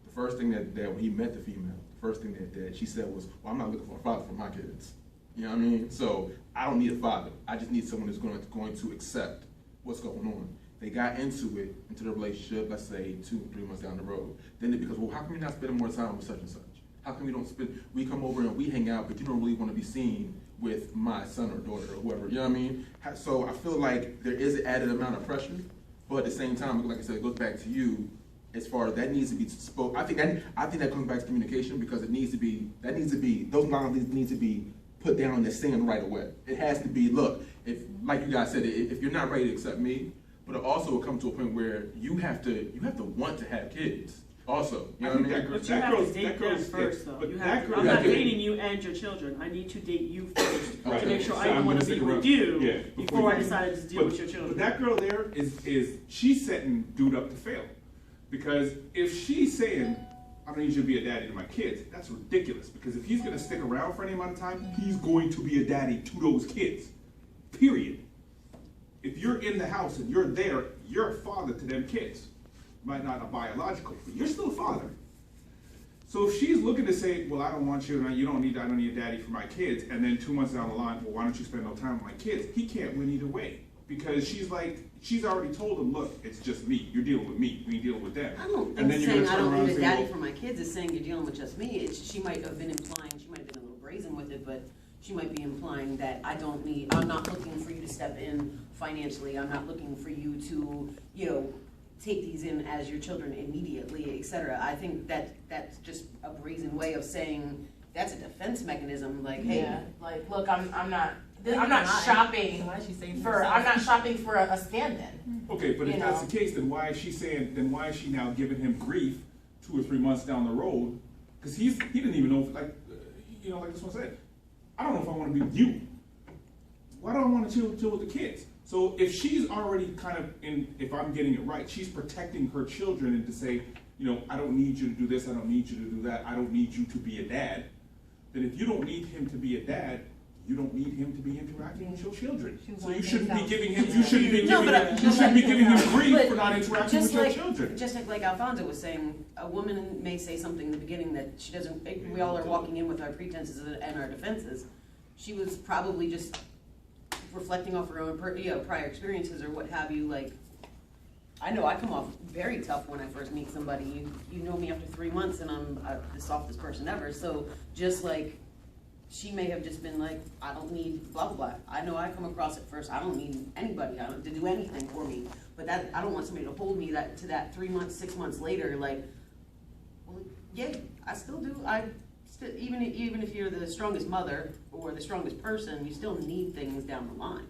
the first thing that when he met the female, the first thing that she said was, "Well, I'm not looking for a father for my kids." You know what I mean? So I don't need a father. I just need someone who's going to accept what's going on. They got into the relationship, let's say 2 or 3 months down the road. Then it becomes, well, how come you're not spending more time with such and such? How come we come over and we hang out, but you don't really want to be seen with my son or daughter or whoever, you know what I mean? So I feel like there is an added amount of pressure, but at the same time, like I said, it goes back to you as far as that needs to be spoke. I think that comes back to communication because those lines need to be put down in the sand right away. It has to be, look, if, like you guys said, if you're not ready to accept me, but it also will come to a point where you have to want to have kids. Also, you know what I mean? But you have to date them first, though. But You that have to. girl- I'm you not have to- dating you and your children. I need to date you first Right. to make sure So I I'm want to gonna be stick with around. you Yeah, before I decided to deal with your children. But that girl there is she's setting dude up to fail. Because if she's saying, I don't need you to be a daddy to my kids, that's ridiculous. Because if he's gonna stick around for any amount of time, he's going to be a daddy to those kids. Period. If you're in the house and you're there, you're a father to them kids. Might not a biological, but you're still a father. So if she's looking to say, well, I don't want you, and I don't need a daddy for my kids, and then 2 months down the line, well, why don't you spend no time with my kids? He can't win either way. Because she's already told him, look, it's just me. You're dealing with me. We ain't dealing with them. I don't And think then you're saying gonna I turn don't around need and a say, daddy well, for my kids is saying you're dealing with just me. She might have been implying, she might have been a little brazen with it, but she might be implying that I'm not looking for you to step in financially. I'm not looking for you to, take these in as your children immediately, etc. I think that's just a brazen way of saying that's a defense mechanism. Like, hey, Yeah, like, look, I'm not Why? shopping So why is she saying for a stand-in. okay, but if You that's know. the case, then why is she now giving him grief 2 or 3 months down the road? Because he didn't even know, like this one said, I don't know if I want to be with you. Why do I want to chill with the kids? So if she's already kind of if I'm getting it right, she's protecting her children and to say, I don't need you to do this, I don't need you to do that, I don't need you to be a dad. Then if you don't need him to be a dad, you don't need him to be interacting with your children. So you shouldn't be giving him, you shouldn't be giving him grief for not interacting with your children. Just like Alfonso was saying, a woman may say something in the beginning that she doesn't, we all are walking in with our pretenses and our defenses. She was probably just reflecting off her own prior experiences or what have you. Like, I know I come off very tough when I first meet somebody. You know me after 3 months and I'm the softest person ever. So just like, she may have just been like, I don't need blah, blah, blah. I know I come across at first, I don't need anybody to do anything for me. But I don't want somebody to hold me to that 3 months, 6 months later, like, well, yeah, I still do. Even if you're the strongest mother or the strongest person, you still need things down the line.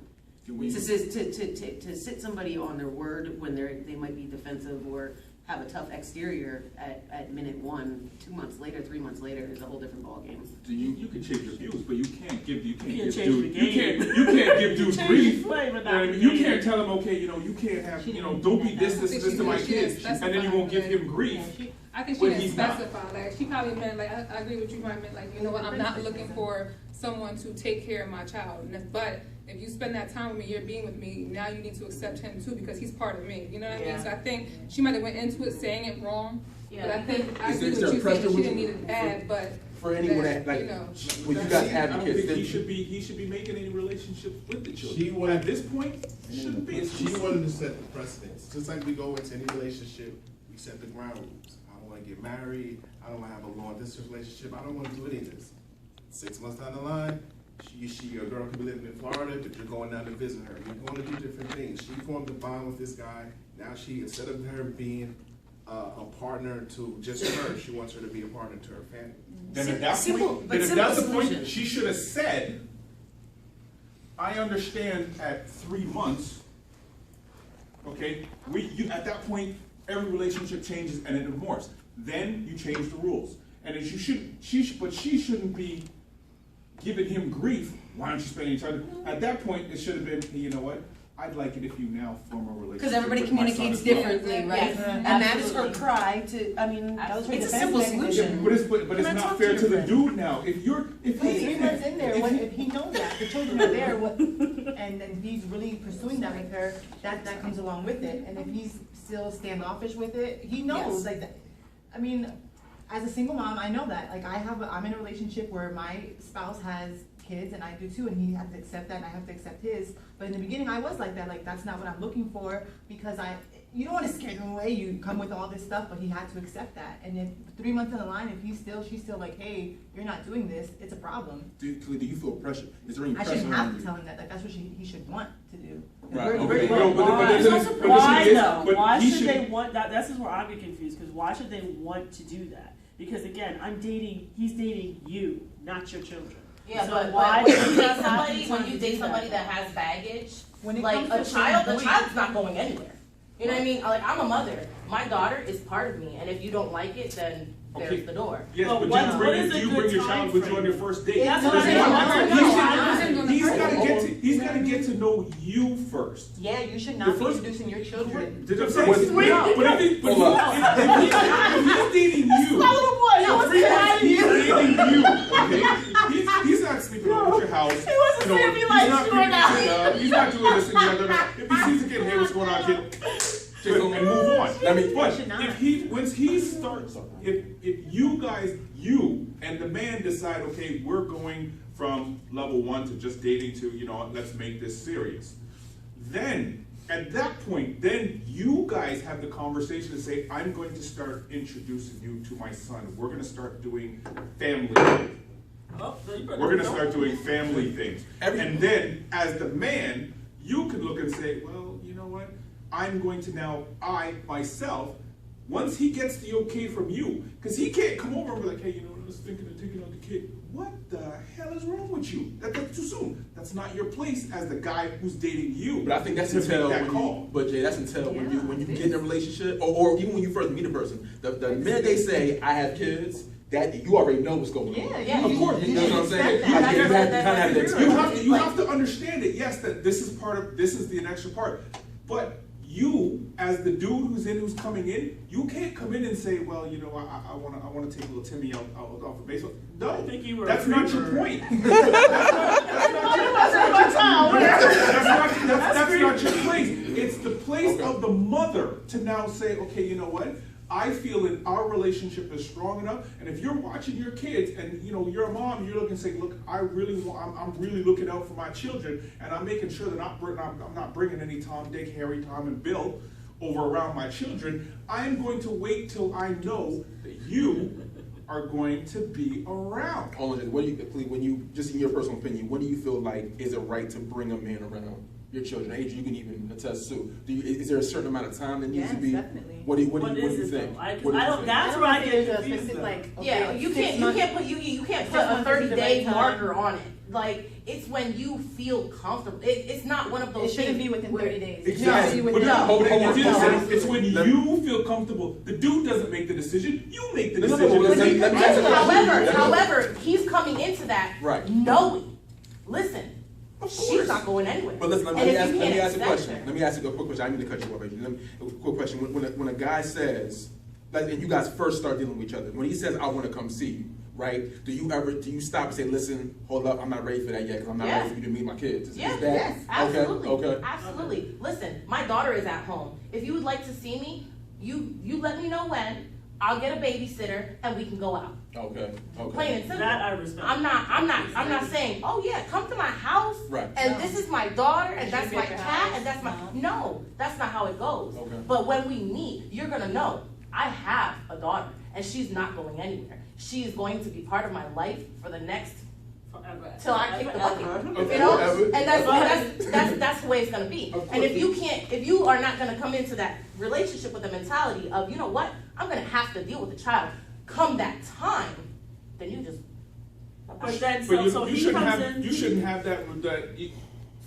To sit somebody on their word when they might be defensive or have a tough exterior at minute 1, 2 months later, 3 months later is a whole different ballgame. You can change your views, but you can't give change dude the game. you can't give dude grief. Flavor, not the You game. can't tell him, okay, you can't have, don't be this to my kids, and then you won't give him grief. I think she When didn't he's not. specify, like, she probably meant, like, I agree with you, probably meant, like, I'm not looking for someone to take care of my child, but if you spend that time with me, you're being with me, now you need to accept him too, because he's part of me, you know what I mean? So I think she might have went into it saying it wrong, but I think, I agree with you saying she didn't need it bad, but. For anyone that, like, when you got I don't advocates, think he should be making any relationships with the children. She wanted- At this point, it shouldn't be. She wanted to set the precedence. Just like we go into any relationship, we set the ground rules. I don't want to get married. I don't want to have a long distance relationship. I don't want to do any of this. 6 months down the line, your girl could be living in Florida, but you're going down to visit her. You're going to do different things. She formed a bond with this guy. Now instead of her being a partner to just her, she wants her to be a partner to her family. Then at that point, she should have said, I understand at 3 months, okay, at that point, every relationship changes and it morphs. Then you change the rules. And she shouldn't be giving him grief. Why aren't you spending time? At that point, it should have been, hey, you know what? I'd like it if you now form a relationship. Because everybody with my son communicates as well. differently, right? Yes, And that is her absolutely. cry it's a simple solution. But it's Can I not talk fair to to your the friend? dude now. If But 3 months in there, if he knows that, the children are there, and he's really pursuing that with her, that comes along with it. And if he's still standoffish with it, he knows, Yes. like, that. I mean, as a single mom, I know that. Like, I'm in a relationship where my spouse has kids, and I do too, and he has to accept that, and I have to accept his. But in the beginning, I was like that. Like, that's not what I'm looking for, because you don't want to scare them away. You come with all this stuff, but he had to accept that. And if 3 months down the line, if she's still like, hey, you're not doing this, it's a problem. do you feel pressure? Is there any I pressure shouldn't on have you? to tell him that. Like, that's what he should want to do. Right, We're- okay. we're- Why though? Why he should they want that? This is where I get confused, because why should they want to do that? Because again, he's dating you, not your children. Yeah, So but why when does you he date have somebody, time when to you do date that? somebody that has baggage, When it like comes a to child, the certain child's not going anywhere. You know what I mean? Like, I'm a mother. My daughter is part of me, and if you don't like it, then there's the door. Yes, Well, but what do is a you good bring your time child with you frame? on your first date? That's what Because I'm saying. he's gotta get to know you first. Yeah, you should The not be first- introducing your children. Did I to say? first But date. if he's dating you, he's not sleeping over at your house. He wants to see if you like you or not. He's not doing this and the other. If he sees a kid, hey, what's going on, kid? And move on. But if you guys, you and the man decide, okay, we're going from level 1 to just dating to, let's make this serious. Then, at that point, then you guys have the conversation to say, I'm going to start introducing you to my son. We're going to start doing family things. We're going to start doing family things. And then, as the man, you can look and say, well, you know what? I'm going to now, myself, once he gets the okay from you, because he can't come over and be like, hey, I was thinking of taking out the kid. What the hell is wrong with you? That's too soon. That's not your place as the guy who's dating you. But I think that's to until make that call. But Jay, that's until when you get in a relationship, or even when you first meet a person. The minute they say I have kids, that you already know what's going on. Yeah, of course. You know what I'm saying? that. Like, you have to kind of have that experience. You have to understand it. Yes, that this is the extra part. But you, as the dude who's coming in, you can't come in and say, well, I want to take little Timmy out for baseball. No, I think you were that's a not your creeper. point. That's not your place. It's the place of the mother to now say, okay, you know what? I feel that our relationship is strong enough, and if you're watching your kids, and you're a mom, you're looking and saying, look, I'm really looking out for my children, and I'm making sure that I'm not bringing any Tom, Dick, Harry, Tom, and Bill over around my children. I'm going to wait till I know that you are going to be around. Hold on, when you just in your personal opinion, when do you feel like is it right to bring a man around your children? Age, you can even attest to. Is there a certain amount of time that needs to be? Yes, definitely. What do you What think? is it though? What do you think? That's where I get There's a confused. specific, though. like, okay, Yeah, like you 6 can't months. you can't put 6 a months is the 30-day right time. marker on it. Like, it's when you feel comfortable. It's not one of It things. shouldn't be within where- 30 days. It Exactly. should be But within hold on. It's when you feel comfortable. The dude doesn't make the decision. You make the No, no, decision. no, let me ask you a question. However, he's coming into that Right. knowing. Listen, Of she's course. not going anywhere. But listen, let And me if ask you you a can't question. expect Let me ask you a quick question. I need to cut you off, Adrian. A quick question. When a guy says, like, and you guys first start dealing with each other, when he says, "I want to come see you," right? Do you stop and say, "Listen, hold up, I'm not ready for that yet because I'm not Yeah. ready for you to meet my kids"? Is Yes, that yes, absolutely. Okay. Absolutely. Listen, my daughter is at home. If you would like to see me, you let me know when. I'll get a babysitter and we can go out. Okay. Plain and simple. That I respect. I'm not saying, oh yeah, come to my house Right. and this is my daughter and Should that's be my at your cat house. and that's my no, that's not how it goes. Okay. But when we meet, you're gonna know I have a daughter and she's not going anywhere. She is going to be part of my life for the next Forever. till I kick the bucket. Okay. You know, Forever. and that's the way it's gonna be. Of And if course. if you are not gonna come into that relationship with the mentality of, you know what, I'm gonna have to deal with the child come that time, then you just. But then, But so you he shouldn't comes have in. you shouldn't have that.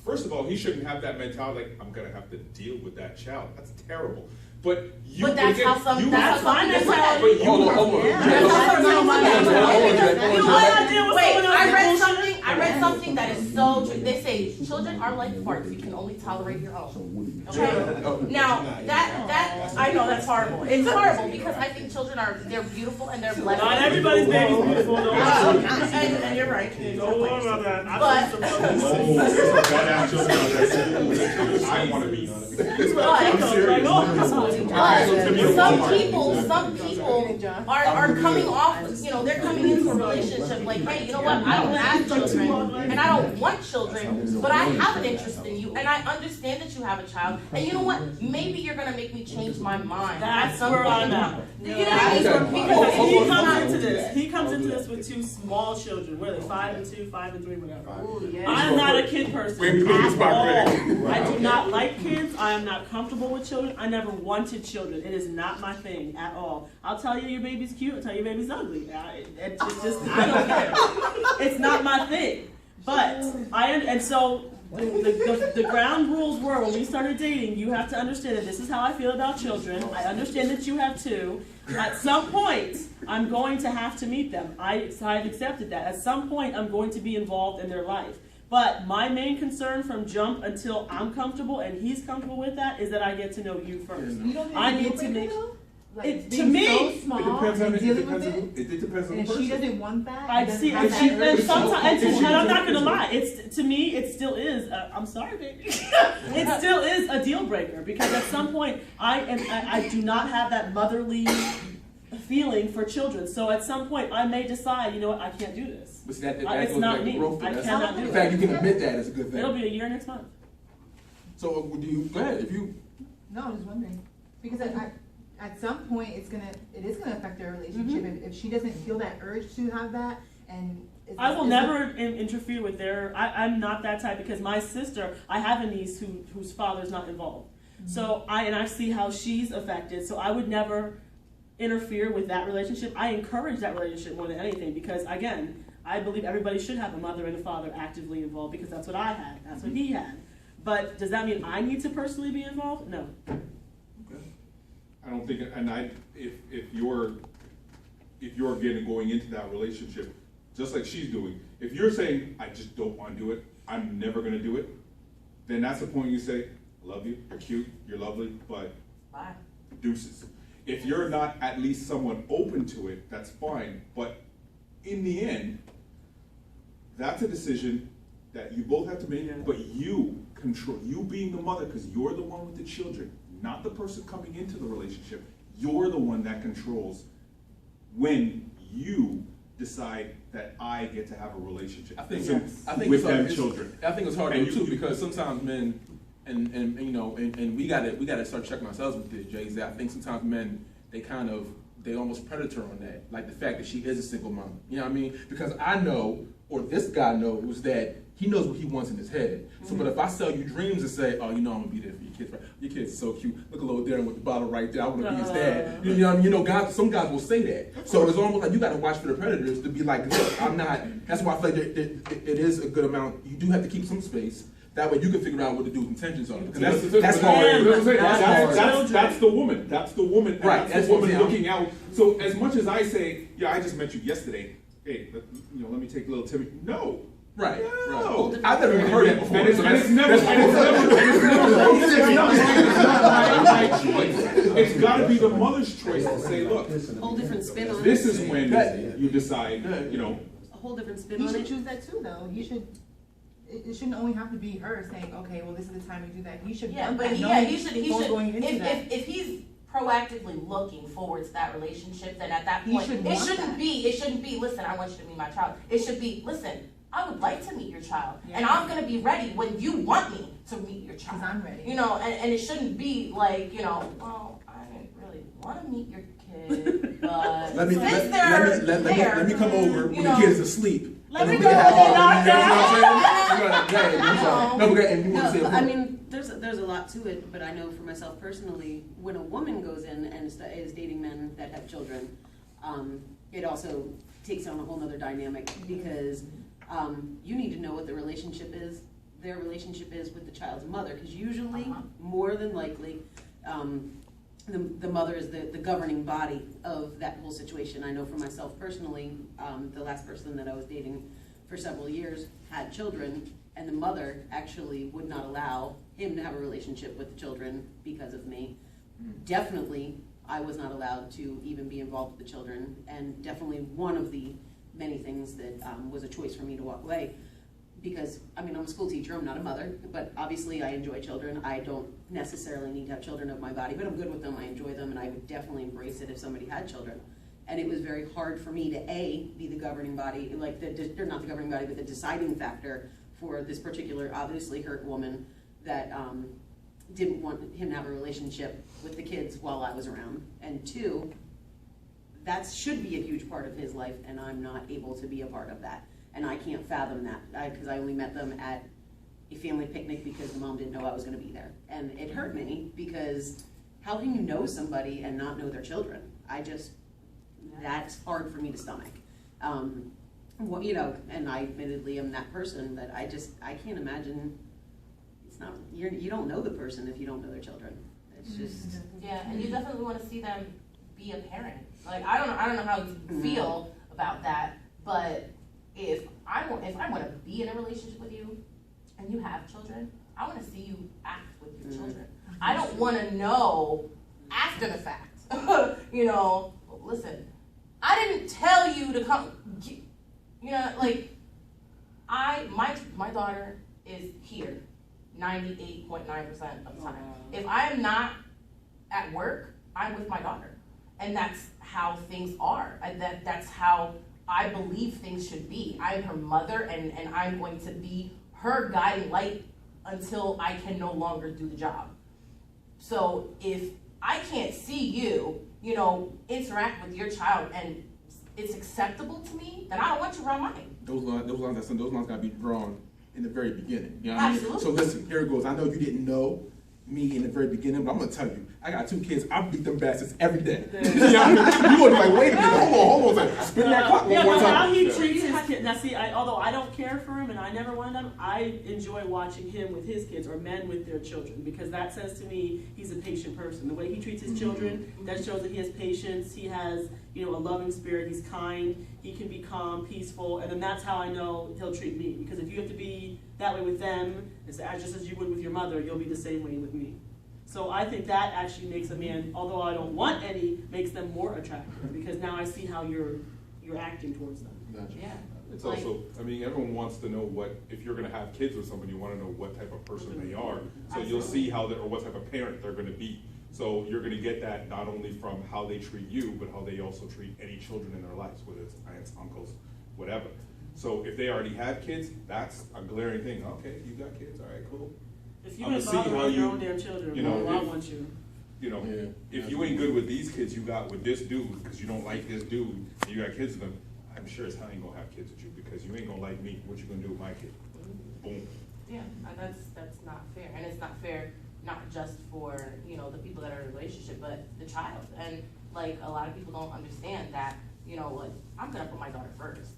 First of all, he shouldn't have that mentality. Like, I'm gonna have to deal with that child. That's terrible. But you. But that's again, how some. you That's have- how some That's people look how- at But it. you Hold on. have- Hold on. Yeah, Jay, that's hold how on. some people look at it. Hold on, Jay. You know Hold on, what? Jay. I deal with Wait, someone else's I read bullshit. something. I read something that is so true. They say children are like farts. You can only tolerate your own. Okay. Now that I know that's horrible. It's horrible because I think children they're beautiful and they're blessed. Not everybody's baby's beautiful. Though. And you're right. Don't worry about that. But- I've seen some I want to be. But some people are coming off, they're coming into a relationship like, hey, you know what, I don't have children, and I don't want children, but I have an interest in you, and I understand that you have a child, and you know what, maybe you're gonna make me change my mind. That's where I'm at. You know what I mean? Okay. Because Hold He on. comes into this. He comes into this with 2 small children. What are they? 5 and 2, 5 and 3, whatever. Ooh, yeah. I'm not a kid person Wait, wait, at spot all. right. I do not like kids. I am not comfortable with children. I never wanted children. It is not my thing at all. I'll tell you your baby's cute. I'll tell you your baby's ugly. It's just I don't care. It's not my thing. But and so the ground rules were when we started dating, you have to understand that this is how I feel about children. I understand that you have too. At some point, I'm going to have to meet them. I've accepted that. At some point, I'm going to be involved in their life. But my main concern from jump until I'm comfortable and he's comfortable with that is that I get to know you first. You don't think I it's a need deal to breaker, make. though? Like, It, to being me, so It small depends on and it dealing depends with on it. it depends on And the if she person. doesn't want that, I doesn't see, have and, that she, and urge, sometimes, If she and I'm not doesn't- gonna lie, it's to me, it still is. I'm sorry, baby. It still is a deal breaker because at some point, I do not have that motherly feeling for children. So at some point, I may decide, you know what, I can't do this. But see, that It's goes not back me. to growth. I That's- cannot do the it. fact you can admit that is a good thing. It'll be a year next month. So do you? Go ahead. If you. No, I'm just wondering, because at some point, it is gonna affect their relationship, if she doesn't feel that urge to have that, and. I will never interfere with their. I'm not that type because my sister, I have a niece whose father's not involved. So I see how she's affected. So I would never interfere with that relationship. I encourage that relationship more than anything because again, I believe everybody should have a mother and a father actively involved because that's what I had. That's what he had. But does that mean I need to personally be involved? No. I don't think, and if you're going into that relationship, just like she's doing, if you're saying, I just don't want to do it, I'm never gonna do it, then that's the point you say, I love you, you're cute, you're lovely, but Bye. deuces. If you're not at least someone open to it, that's fine, but in the end, that's a decision that you both have to make, but you control, you being the mother, because you're the one with the children, not the person coming into the relationship. You're the one that controls when you decide that I get to have a relationship I think with it's hard, them children. I think it's hard And though too because sometimes men and you know and we gotta start checking ourselves with this, Jay. That I think sometimes men they almost predator on that, like the fact that she is a single mom. You know what I mean? Because I know, or this guy knows that he knows what he wants in his head. So, but if I sell you dreams and say, oh, you know, I'm gonna be there for your kids, right? Your kids are so cute. Look a little Darren with the bottle right there. I want to be his dad. You know what I mean? You know, guys, some guys will say that. So it's almost like you got to watch for the predators to be like, look, I'm not. That's why I feel like it is a good amount. You do have to keep some space. That way you can figure out what the dude's intentions are. Because that's hard. That's the woman. That's the woman. And Right, That's the woman that's what I'm looking out. So as much as I say, yeah, I just met you yesterday. Hey, let me take little Timmy. No. Right. No. Right. I've never even heard that before. And it's never my choice. It's got to be the mother's choice to say, look, Whole different spin on this it. is when you decide, A whole different spin He on should it. choose that too, though. It shouldn't only have to be her saying, okay, well, this is the time we do that. He should Yeah, want but that, he knowing should, before going into that. if he's proactively looking forward to that relationship, then at that He point, should it want shouldn't that. be, listen, I want you to meet my child. It should be, listen, I would like to meet your child, and Yeah. I'm gonna be ready when you want me to meet your child. 'Cause I'm ready. You know, and it shouldn't be like, well, I didn't really wanna meet your kid, but Let me come over when you the know, kid is asleep. Let And me then we go can have over all- and you know what I'm saying? knock You're like, "Dang, I'm sorry." No, but and you want to say a No, I point. mean, there's a lot to it, but I know for myself personally, when a woman goes in and is dating men that have children, it also takes on a whole nother dynamic because you need to know what the relationship is, their relationship is with the child's mother, because usually, more than likely, the mother is the governing body of that whole situation. I know for myself personally, the last person that I was dating for several years had children, and the mother actually would not allow him to have a relationship with the children because of me. Definitely, I was not allowed to even be involved with the children, and definitely one of the many things that was a choice for me to walk away. Because, I mean, I'm a school teacher, I'm not a mother, but obviously I enjoy children. I don't necessarily need to have children of my body, but I'm good with them, I enjoy them, and I would definitely embrace it if somebody had children. And it was very hard for me to, be the governing body, like, or not the governing body, but the deciding factor for this particular, obviously hurt woman that didn't want him to have a relationship with the kids while I was around. And two, that should be a huge part of his life, and I'm not able to be a part of that. And I can't fathom that, because I only met them at a family picnic because the mom didn't know I was gonna be there. And it hurt me, because how can you know somebody and not know their children? That's hard for me to stomach. Well, and I admittedly am that person, but I can't imagine it's not, you don't know the person if you don't know their children. It's just. Yeah, and you definitely want to see them be a parent. Like I don't know how you feel about that, but if I want to be in a relationship with you, and you have children, I want to see you act with your children. I don't want to know after the fact. You know, listen, I didn't tell you to come. You know, like my daughter is here 98.9% of the time. If I am not at work, I'm with my daughter. And that's how things are. That's how I believe things should be. I'm her mother, and I'm going to be her guiding light until I can no longer do the job. So if I can't see you, you know, interact with your child and it's acceptable to me, then I don't want you around mine. Those lines gotta be drawn in the very beginning. You know what I mean? Absolutely. So listen, here it goes. I know you didn't know me in the very beginning, but I'm gonna tell you, I got 2 kids. I beat them bastards every day. You know what I mean? You gonna be like, wait a minute, hold on, spin that clock one Yeah, more but time. how he treats his kids. Now, see, although I don't care for him and I never wanted him, I enjoy watching him with his kids or men with their children, because that says to me he's a patient person. The way he treats his children, that shows that he has patience. He has, you know, a loving spirit. He's kind. He can be calm, peaceful, and then that's how I know he'll treat me. Because if you have to be that way with them, just as you would with your mother, you'll be the same way with me. So I think that actually makes a man, although I don't want any, makes them more attractive, because now I see how you're acting towards them. Gotcha. Yeah. It's also, I mean, everyone wants to know what, if you're gonna have kids with somebody, you wanna know what type of person they are. So you'll see how or what type of parent they're gonna be. So you're gonna get that not only from how they treat you, but how they also treat any children in their lives, whether it's aunts, uncles, whatever. So if they already have kids, that's a glaring thing. Okay, you got kids, all right, cool. If you I'ma ain't see how bothering your you- own damn children, you know, well, I if- want you. You know, Yeah. if you ain't good with these kids you got with this dude, because you don't like this dude, and you got kids with him, I'm sure as hell ain't gonna have kids with you, because you ain't gonna like me. What you gonna do with my kid? Boom. Yeah, and that's not fair, and it's not fair not just for, you know, the people that are in a relationship, but the child. And like a lot of people don't understand that, you know, like I'm gonna put my daughter first.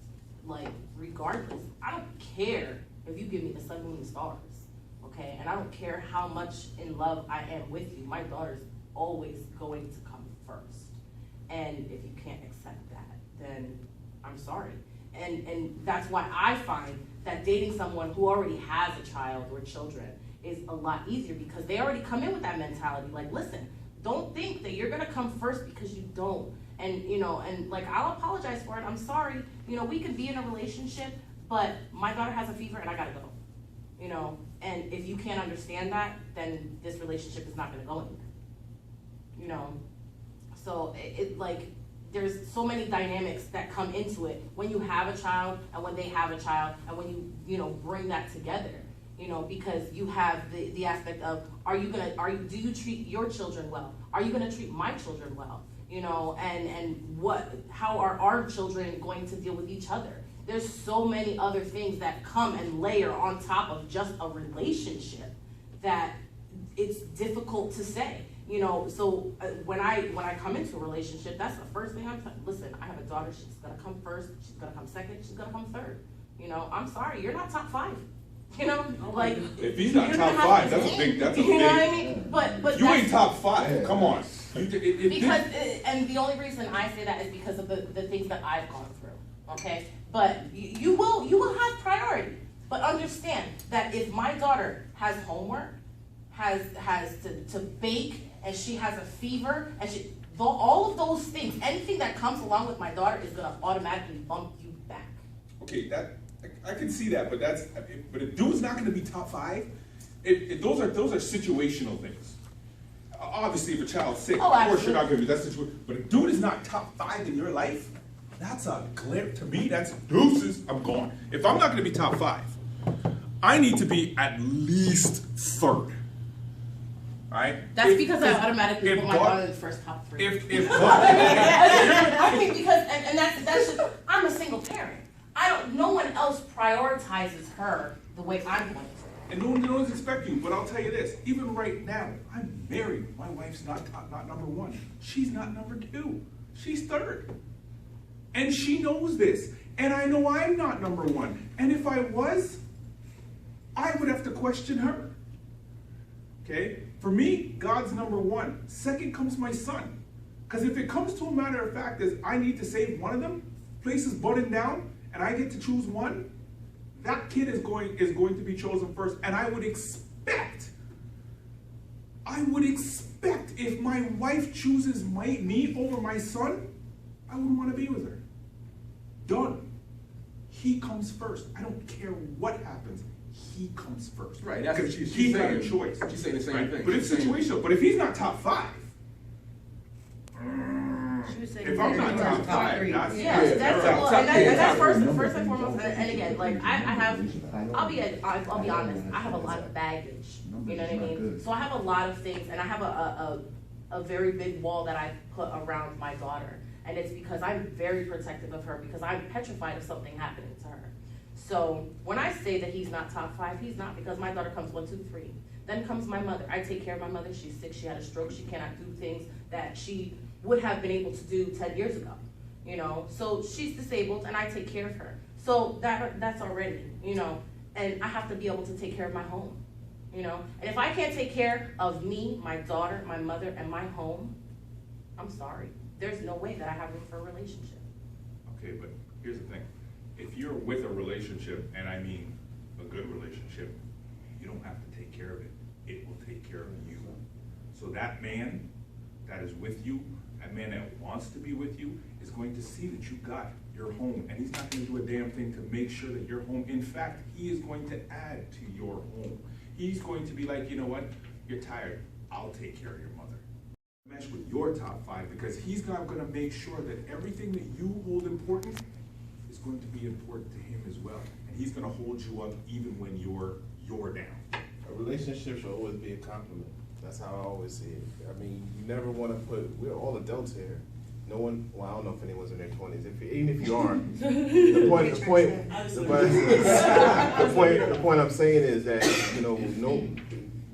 Like regardless, I don't care if you give me the sun, moon, and stars, okay? And I don't care how much in love I am with you. My daughter's always going to come first. And if you can't accept that, then I'm sorry. And that's why I find that dating someone who already has a child or children is a lot easier, because they already come in with that mentality. Like, listen, don't think that you're gonna come first because you don't. And, you know, and like, I'll apologize for it. I'm sorry. You know, we could be in a relationship, but my daughter has a fever and I gotta go. You know, and if you can't understand that, then this relationship is not gonna go anywhere. You know, so it like, there's so many dynamics that come into it when you have a child and when they have a child, and when you know, bring that together, you know, because you have the aspect of, do you treat your children well? Are you gonna treat my children well? You know, and how are our children going to deal with each other? There's so many other things that come and layer on top of just a relationship that it's difficult to say. You know, so when I come into a relationship, that's the first thing I'm saying. Listen, I have a daughter. She's gonna come first. She's gonna come second. She's gonna come third. You know, I'm sorry, you're not top 5. You know, like If he's not top 5, that's a big. You know what I mean? But You that's, ain't top 5. Come on. because and the only reason I say that is because of the things that I've gone through. Okay, but you will have priority. But understand that if my daughter has homework, has to bake, and she has a fever, and all of those things, anything that comes along with my daughter is gonna automatically bump you back. Okay, that I can see that, but a dude's not going to be top 5. Those are situational things. Obviously, if a child's sick, Oh, of course you're not absolutely. going to be that situation. But a dude is not top 5 in your life. That's a glare to me. That's deuces. I'm gone. If I'm not going to be top 5, I need to be at least 3rd. Right? That's because I automatically put my daughter in the first top 3. I mean, because and that's just, I'm a single parent. No one else prioritizes her the way I'm going to. And no one's expecting you, but I'll tell you this, even right now, I'm married. My wife's not number 1. She's not number 2. She's 3rd. And she knows this. And I know I'm not number 1. And if I was, I would have to question her. Okay? For me, God's number one. Second comes my son. Because if it comes to a matter of fact is I need to save one of them, place is burning down, and I get to choose one, that kid is going to be chosen first. And I would expect if my wife chooses me over my son, I wouldn't want to be with her. Done. He comes first. I don't care what happens. He comes first. Right, that's what she's He's got saying. a choice. She's saying the same Right? thing. But it's She's saying- situational. But if he's not top 5, She was saying if I'm not top top 5, three. that's Yeah, that's top- well, top and ten, that's top first and foremost. And again, like I'll be honest. I have a lot of baggage. You know what I mean? So I have a lot of things, and I have a very big wall that I put around my daughter, and it's because I'm very protective of her because I'm petrified of something happening to her. So when I say that he's not top 5, he's not, because my daughter comes 1, 2, 3. Then comes my mother. I take care of my mother. She's sick. She had a stroke. She cannot do things that she would have been able to do 10 years ago. You know, so she's disabled, and I take care of her. So that's already, you know, and I have to be able to take care of my home. You know, and if I can't take care of me, my daughter, my mother, and my home, I'm sorry. There's no way that I have room for a relationship. okay, but here's the thing. If you're with a relationship, and I mean a good relationship, you don't have to take care of it. It will take care of you. So that man that is with you, that man that wants to be with you, is going to see that you got your home, and he's not going to do a damn thing to make sure that your home, in fact, he is going to add to your home. He's going to be like, you know what, you're tired, I'll take care of your mother. Mesh with your top 5, because he's not going to make sure that everything that you hold important is going to be important to him as well. And he's going to hold you up even when you're down. A relationship should always be a compliment. That's how I always see it. I mean, you never want to put, we're all adults here. No one, well, I don't know if anyone's in their 20s. Even if you aren't, the point I'm saying is that, you know,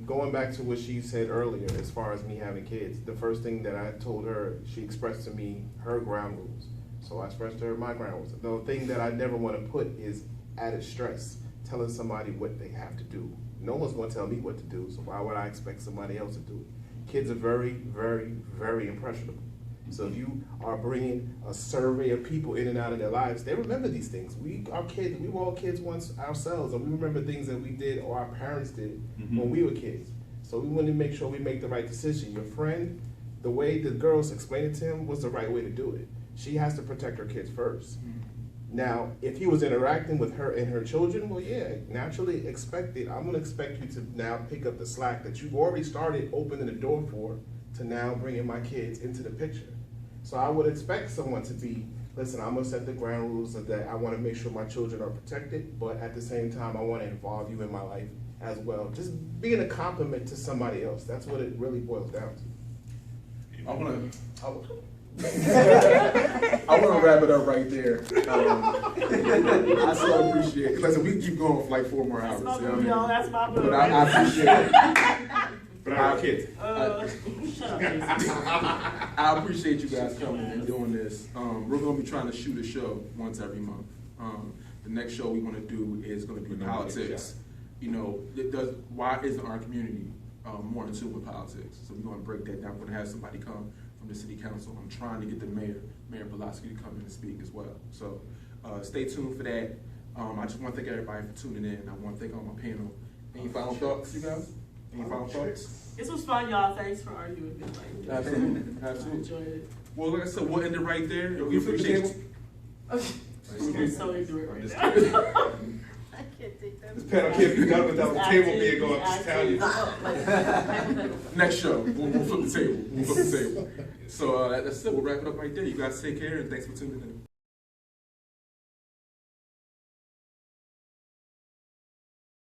going back to what she said earlier, as far as me having kids, the first thing that I told her, she expressed to me her ground rules. So I expressed to her my ground rules. The thing that I never want to put is added stress, telling somebody what they have to do. No one's going to tell me what to do, so why would I expect somebody else to do it? Kids are very, very, very impressionable. So if you are bringing a survey of people in and out of their lives, they remember these things. We were all kids once ourselves, and we remember things that we did or our parents did when we were kids. So we want to make sure we make the right decision. Your friend, the way the girls explained it to him was the right way to do it. She has to protect her kids first. Now, if he was interacting with her and her children, well, yeah, naturally expected. I'm gonna expect you to now pick up the slack that you've already started opening the door for, to now bringing my kids into the picture. So I would expect someone to be, listen, I'm gonna set the ground rules of that. I wanna make sure my children are protected, but at the same time, I wanna involve you in my life as well. Just being a compliment to somebody else. That's what it really boils down to. I want to wrap it up right there. I so appreciate it. Because listen, we can keep going for like 4 more hours. That's my You know boo, what y'all. That's my boo. But I appreciate it. But I have kids. Shut up, Jason. I appreciate you guys coming and doing this. We're going to be trying to shoot a show once every month. The next show we want to do is going to be politics. You know, why isn't our community more in tune with politics? So we're going to break that down. We're going to have somebody come from the city council. I'm trying to get the Mayor Pulaski, to come in and speak as well. So stay tuned for that. I just want to thank everybody for tuning in. I want to thank all my panel. Any final thoughts, you guys? Any final thoughts? This was fun, y'all. Thanks for arguing with me. Absolutely. I Absolutely. enjoyed it. Well, like I said, we'll end it right there. We appreciate you. I'm so into it right Just now. kidding. I can't take that. This panel can't be done without the table being going, I'm just telling you. Next show, we'll flip the table. So that's it. We'll wrap it up right there. You guys take care, and thanks for tuning in.